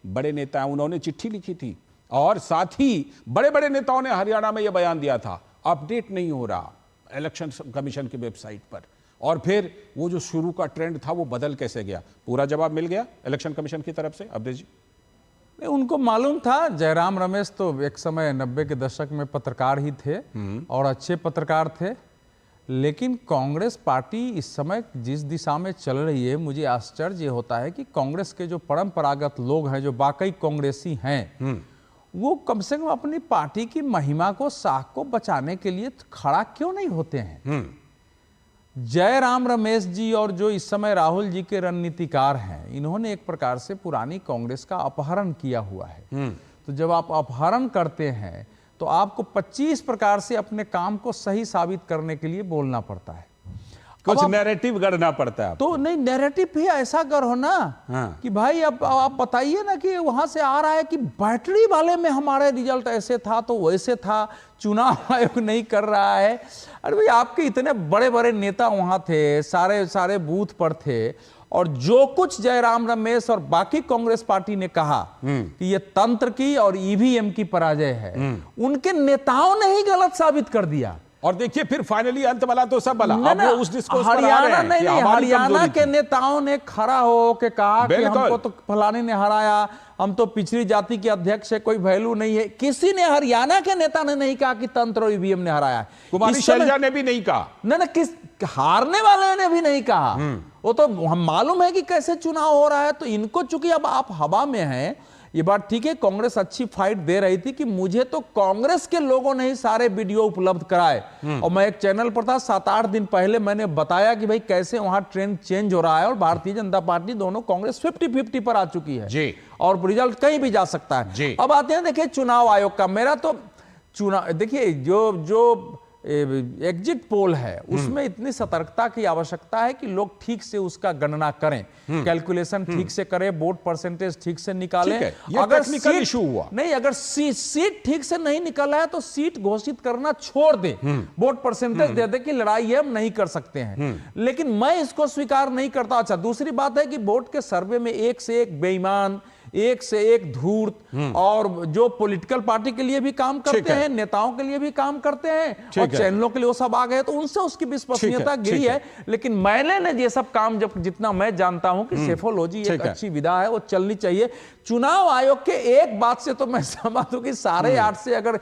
बड़े नेता हैं, उन्होंने चिट्ठी लिखी थी और साथ ही बड़े बड़े नेताओं ने हरियाणा में यह बयान दिया था, अपडेट नहीं हो रहा इलेक्शन कमीशन की वेबसाइट पर, और फिर वो जो शुरू का ट्रेंड था वो बदल कैसे गया? पूरा जवाब मिल गया इलेक्शन कमीशन की तरफ से अवधेश जी? उनको मालूम था। जयराम रमेश तो एक समय 90 के दशक में पत्रकार ही थे और अच्छे पत्रकार थे, लेकिन कांग्रेस पार्टी इस समय जिस दिशा में चल रही है, मुझे आश्चर्य होता है कि कांग्रेस के जो परंपरागत लोग हैं, जो वाकई कांग्रेसी हैं, वो कम से कम अपनी पार्टी की महिमा को, साख को बचाने के लिए खड़ा क्यों नहीं होते हैं? जयराम रमेश जी और जो इस समय राहुल जी के रणनीतिकार हैं, इन्होंने एक प्रकार से पुरानी कांग्रेस का अपहरण किया हुआ है। तो जब आप अपहरण करते हैं तो आपको 25 प्रकार से अपने काम को सही साबित करने के लिए बोलना पड़ता है, कुछ नैरेटिव गढ़ना पड़ता है। तो नहीं, नैरेटिव भी ऐसा गढ़ो ना कि भाई अब आप बताइए ना कि वहां से आ रहा है कि बैटरी वाले में हमारे रिजल्ट ऐसे था तो वैसे था, चुनाव आयोग नहीं कर रहा है। अरे भाई, आपके इतने बड़े बड़े नेता वहां थे, सारे सारे बूथ पर थे, और जो कुछ जयराम रमेश और बाकी कांग्रेस पार्टी ने कहा कि ये तंत्र की और ईवीएम की पराजय है, उनके नेताओं ने ही गलत साबित कर दिया। और देखिए फिर फाइनली अंत वाला तो सब भला। अब वो उस डिस्कोर्स पर आ रहे हरियाणा हैं कि नहीं, हमारी हरियाणा कमजोरी के थी। नेताओं ने खड़ा हो के कहा कि हमको तो फलाने ने हराया, हम तो पिछड़ी जाति के अध्यक्ष है, कोई वैल्यू नहीं है। किसी ने, हरियाणा के नेता ने नहीं कहा कि तंत्र और ईवीएम ने हराया है। कुमारी शैलजा ने भी नहीं कहा। नहीं, किस हारने वाले ने भी नहीं कहा। वो तो हम मालूम है कि कैसे चुनाव हो रहा है। तो इनको चूंकि अब आप हवा में हैं, ये बात ठीक है, कांग्रेस अच्छी फाइट दे रही थी कि मुझे तो कांग्रेस के लोगों ने ही सारे वीडियो उपलब्ध कराए। और मैं एक चैनल पर था 7-8 दिन पहले, मैंने बताया कि भाई कैसे वहां ट्रेंड चेंज हो रहा है, और भारतीय जनता पार्टी दोनों कांग्रेस 50-50 पर आ चुकी है जी, और रिजल्ट कहीं भी जा सकता है जी। अब आते हैं, देखिए चुनाव आयोग का, मेरा तो चुनाव, देखिए जो एग्जिट पोल है उसमें इतनी सतर्कता की आवश्यकता है कि लोग ठीक से उसका गणना करें, कैलकुलेशन ठीक से करें, वोट परसेंटेज ठीक से निकालें। अगर टेक्निकल इशू हुआ नहीं, अगर सीट ठीक से नहीं निकला है तो सीट घोषित करना छोड़ दे, वोट परसेंटेज दे दे कि लड़ाई है, हम नहीं कर सकते हैं। लेकिन मैं इसको स्वीकार नहीं करता। अच्छा, दूसरी बात है कि वोट के सर्वे में एक से एक बेईमान, एक से एक धूर्त, और जो पॉलिटिकल पार्टी के लिए भी काम करते हैं, नेताओं के लिए भी काम करते हैं, और चैनलों के लिए वो सब आ गए, तो उनसे उसकी विश्वसनीयता गिरी है। लेकिन मैंने ने ये सब काम, जब जितना मैं जानता हूं कि सेफोलॉजी एक अच्छी विधा है, वो चलनी चाहिए। चुनाव आयोग के एक बात से तो मैं समझ हूं कि 8:30 से अगर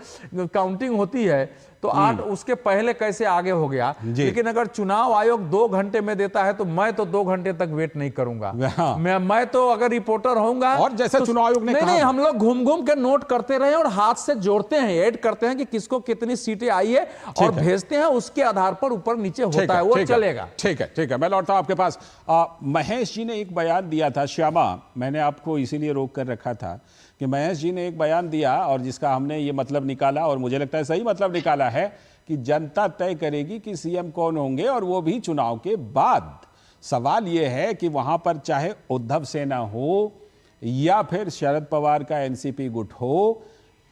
काउंटिंग होती है तो 8 उसके पहले कैसे आगे हो गया। लेकिन अगर चुनाव आयोग 2 घंटे में देता है तो मैं तो 2 घंटे तक वेट नहीं करूंगा। मैं तो अगर रिपोर्टर होऊंगा, और जैसे तो चुनाव आयोग ने नहीं, हम लोग घूम घूम के नोट करते रहे और हाथ से जोड़ते हैं, ऐड करते हैं कि किसको कितनी सीटें आई है, और भेजते हैं, उसके आधार पर ऊपर नीचे होता है, वो चलेगा। ठीक है, मैं लौटता हूं आपके पास। महेश जी ने एक बयान दिया था, श्यामा, मैंने आपको इसीलिए रोक कर रखा था कि महेश जी ने एक बयान दिया, और जिसका हमने ये मतलब निकाला, और मुझे लगता है सही मतलब निकाला है, कि जनता तय करेगी कि सीएम कौन होंगे, और वो भी चुनाव के बाद। सवाल ये है कि वहां पर चाहे उद्धव सेना हो या फिर शरद पवार का एनसीपी गुट हो,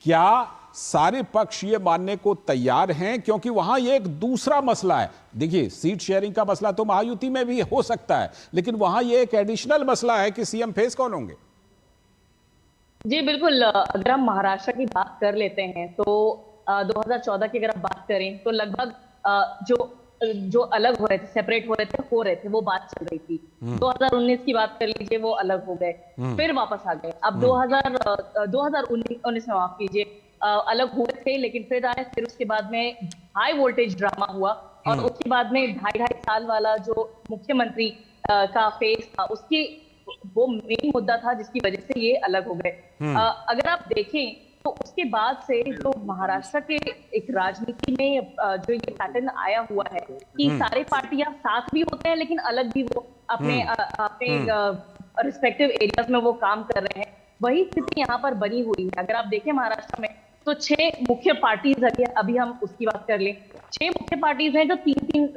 क्या सारे पक्ष ये मानने को तैयार हैं? क्योंकि वहां ये एक दूसरा मसला है। देखिए, सीट शेयरिंग का मसला तो महायुति में भी हो सकता है, लेकिन वहां ये एक एडिशनल मसला है कि सीएम फेस कौन होंगे। जी बिल्कुल, अगर हम महाराष्ट्र की बात कर लेते हैं तो 2014 की अगर आप बात करें तो लगभग जो अलग हो रहे थे, सेपरेट हो रहे थे, वो बात चल रही थी। 2019 की बात कर लीजिए, वो अलग हो गए, फिर वापस आ गए। अब 2019 में, माफ कीजिए, अलग हुए थे, लेकिन फिर आए, फिर उसके बाद में हाई वोल्टेज ड्रामा हुआ, और उसके बाद में 2.5 साल वाला जो मुख्यमंत्री का फेस था, उसकी वो मेन मुद्दा था जिसकी वजह से ये अलग हो गए। अगर आप देखें तो उसके बाद से जो महाराष्ट्र के एक राजनीति में जो ये पैटर्न आया हुआ है कि सारे पार्टियां साथ भी होते हैं लेकिन अलग भी वो अपने रिस्पेक्टिव एरियाज में वो काम कर रहे हैं, वही स्थिति यहाँ पर बनी हुई है। अगर आप देखें महाराष्ट्र में तो 6 मुख्य पार्टीज है, अभी हम उसकी बात कर लें, 6 मुख्य पार्टीज हैं जो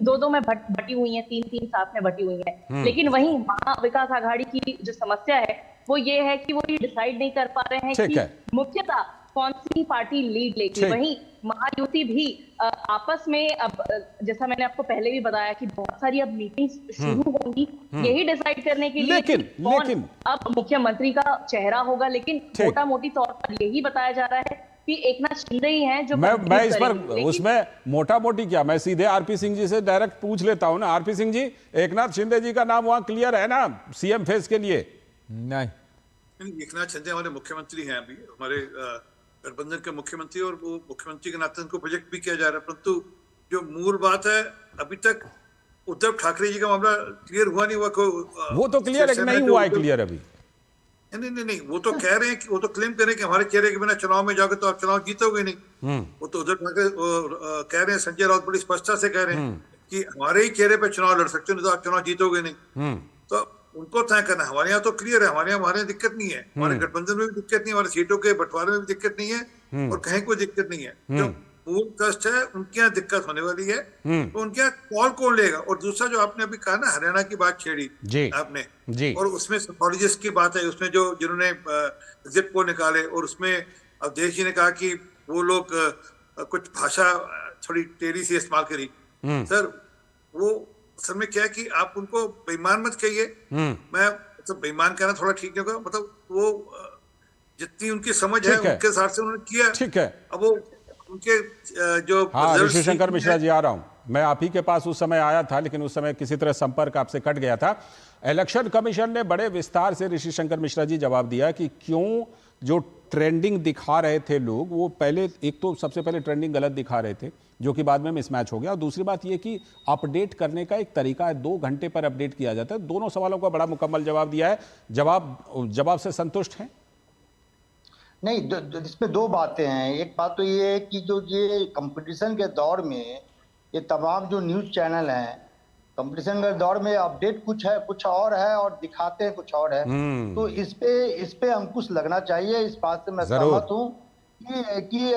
2-2 में बटी हुई हैं, 3-3 साथ में बटी हुई हैं। लेकिन वहीं महाविकास आघाड़ी की जो समस्या है वो ये है कि वो ये डिसाइड नहीं कर पा रहे हैं कि मुख्यतः कौन सी पार्टी लीड लेगी। वहीं महायुति भी आपस में, अब जैसा मैंने आपको पहले भी बताया कि बहुत सारी अब मीटिंग्स शुरू होंगी यही डिसाइड करने के लिए कौन अब मुख्यमंत्री का चेहरा होगा। लेकिन मोटा मोटी तौर पर यही बताया जा रहा है कि एकनाथ शिंदे ही हैं जो मैं इस पर उसमें मोटा मोटी क्या, मैं सीधे आरपी सिंह जी से डायरेक्ट पूछ लेता हूं ना। आरपी सिंह जी, एकनाथ शिंदे जी का नाम वहां क्लियर है ना सीएम फेस के लिए? नहीं, एकनाथ शिंदे हमारे मुख्यमंत्री हैं, अभी हमारे गठबंधन के मुख्यमंत्री, और वो मुख्यमंत्री के नाते उनको प्रोजेक्ट भी किया जा रहा है। परंतु जो मूल बात है, अभी तक उद्धव ठाकरे जी का मामला क्लियर हुआ नहीं हुआ। वो तो क्लियर नहीं हुआ है, क्लियर अभी नहीं नहीं नहीं, वो तो कह रहे हैं कि वो तो क्लेम कर रहे हैं कि हमारे चेहरे के बिना चुनाव में जाओगे तो आप चुनाव जीतोगे नहीं। वो तो उधर कह रहे हैं, संजय राउत बड़ी स्पष्टता से कह रहे हैं कि हमारे ही चेहरे पे चुनाव लड़ सकते हो, नहीं तो आप चुनाव जीतोगे नहीं। तो उनको तय करना है। हमारे यहाँ तो क्लियर है, हमारे यहाँ दिक्कत नहीं है, हमारे गठबंधन में भी दिक्कत नहीं है, हमारे सीटों के बंटवारे में भी दिक्कत नहीं है, और कहीं कोई दिक्कत नहीं है। जो मूल कष्ट है उनके यहाँ दिक्कत होने वाली है, तो उनके यहाँ कॉल कौन लेगा। और दूसरा जो आपने अभी कहा ना, हरियाणा की बात छेड़ी आपने जी, और उसमें सोशोलॉजिस्ट की बात है, उसमें जो जिन्होंने एग्जिट पोल निकाले, और उसमें अवधेश जी ने कहा कि वो लोग कुछ भाषा थोड़ी टेढ़ी सी इस्तेमाल करी। सर वो असल में क्या है कि आप उनको बेईमान मत कहिए। मैं मतलब बेईमान कहना थोड़ा ठीक नहीं होगा, मतलब वो जितनी उनकी समझ है उनके हिसाब से उन्होंने किया। ठीक है, अब वो उनके जो हाँ, ऋषि शंकर मिश्रा जी आ रहा हूं मैं। आप ही के पास उस समय आया था, लेकिन उस समय किसी तरह संपर्क आपसे कट गया था। इलेक्शन कमीशन ने बड़े विस्तार से ऋषि शंकर मिश्रा जी जवाब दिया कि क्यों जो ट्रेंडिंग दिखा रहे थे लोग, वो पहले एक तो सबसे पहले ट्रेंडिंग गलत दिखा रहे थे, जो कि बाद में मिसमैच हो गया। और दूसरी बात ये कि अपडेट करने का एक तरीका है, 2 घंटे पर अपडेट किया जाता है। दोनों सवालों का बड़ा मुकम्मल जवाब दिया है। जवाब से संतुष्ट हैं? नहीं, इसमें 2 बातें हैं। एक बात तो ये है कि जो ये कंपटीशन के दौर में ये तमाम जो न्यूज़ चैनल हैं, कंपटीशन के दौर में अपडेट कुछ है, कुछ और है, और दिखाते हैं कुछ और है। तो इस पे अंकुश लगना चाहिए। इस बात से मैं सहमत हूँ कि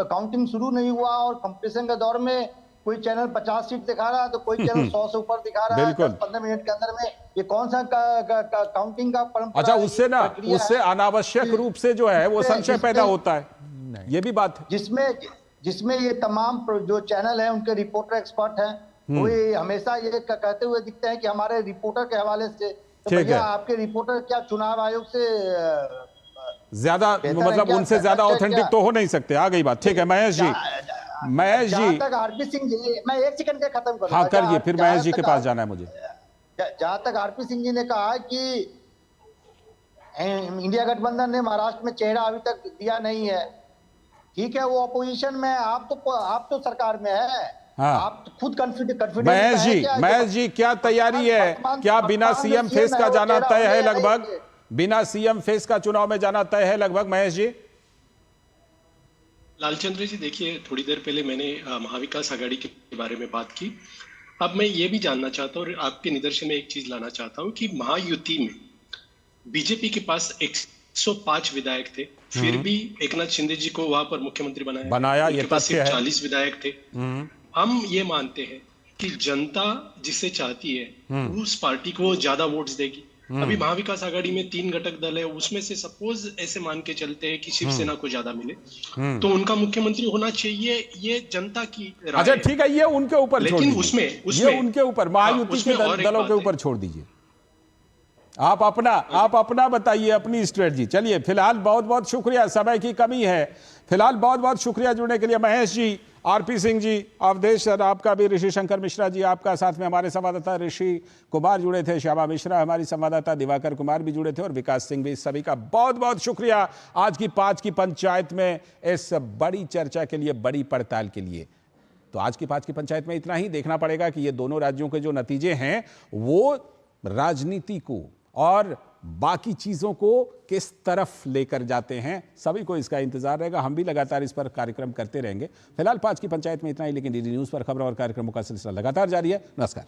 काउंटिंग शुरू नहीं हुआ और कंपटीशन के दौर में कोई चैनल 50 सीट दिखा रहा है तो कोई चैनल 100 से ऊपर दिखा रहा है 10-15 मिनट के अंदर में। ये कौन सा काउंटिंग का परंपरा? अच्छा, उससे अनावश्यक रूप से जो है वो संशय पैदा होता है, ये भी बात है। जिसमें ये तमाम जो चैनल हैं उनके रिपोर्टर एक्सपर्ट हैं, वो हमेशा ये कहते हुए दिखते हैं कि हमारे रिपोर्टर के हवाले से। तो भैया आपके रिपोर्टर क्या चुनाव आयोग से ज्यादा, मतलब उनसे ज्यादा ऑथेंटिक तो हो नहीं सकते। आ गई बात। ठीक है महेश जी, जहां तक आरपी सिंह जी, मैं 1 सेकंड के खत्म करूंगा। हाँ करिए, फिर महेश जी के पास जाना है मुझे। जहां तक आरपी सिंह जी ने कहा कि इंडिया गठबंधन ने महाराष्ट्र में चेहरा अभी तक दिया नहीं है, ठीक है, वो अपोजिशन में, आप तो सरकार में है। हाँ। आप खुद कॉन्फिडेंस। महेश जी क्या तैयारी है? क्या बिना सीएम फेस का जाना तय है लगभग? बिना सीएम फेस का चुनाव में जाना तय है लगभग महेश जी? लालचंद्र जी देखिए, थोड़ी देर पहले मैंने महाविकास आघाड़ी के बारे में बात की। अब मैं ये भी जानना चाहता हूँ और आपके निदर्शन में एक चीज लाना चाहता हूँ कि महायुति में बीजेपी के पास 105 विधायक थे, फिर भी एकनाथ शिंदे जी को वहां पर मुख्यमंत्री बनाया। ये पास सिर्फ 40 विधायक थे। हम ये मानते हैं कि जनता जिसे चाहती है उस पार्टी को ज्यादा वोट्स देगी। अभी महाविकास आघाड़ी में 3 घटक दल है, उसमें से सपोज ऐसे मान के चलते हैं कि शिवसेना को ज्यादा मिले तो उनका मुख्यमंत्री होना चाहिए, ये जनता की राय। अच्छा ठीक है, ये उनके ऊपर छोड़ दीजिए। उसमें ये उनके ऊपर, महायुति के दलों के ऊपर छोड़ दीजिए। आप अपना बताइए, अपनी स्ट्रेटजी। चलिए, फिलहाल बहुत बहुत शुक्रिया, समय की कमी है। फिलहाल बहुत बहुत शुक्रिया जुड़ने के लिए महेश जी, आरपी सिंह जी, अवधेश सर, आपका भी, ऋषि शंकर मिश्रा जी आपका, साथ में हमारे संवाददाता ऋषि कुमार जुड़े थे, श्यामा मिश्रा हमारी संवाददाता, दिवाकर कुमार भी जुड़े थे, और विकास सिंह भी। सभी का बहुत बहुत शुक्रिया आज की 5 की पंचायत में इस बड़ी चर्चा के लिए, बड़ी पड़ताल के लिए। तो आज की 5 की पंचायत में इतना ही। देखना पड़ेगा कि ये दोनों राज्यों के जो नतीजे हैं वो राजनीति को और बाकी चीजों को किस तरफ लेकर जाते हैं। सभी को इसका इंतजार रहेगा, हम भी लगातार इस पर कार्यक्रम करते रहेंगे। फिलहाल 5 की पंचायत में इतना ही, लेकिन डीडी न्यूज पर खबरों और कार्यक्रमों का सिलसिला लगातार जारी है। नमस्कार।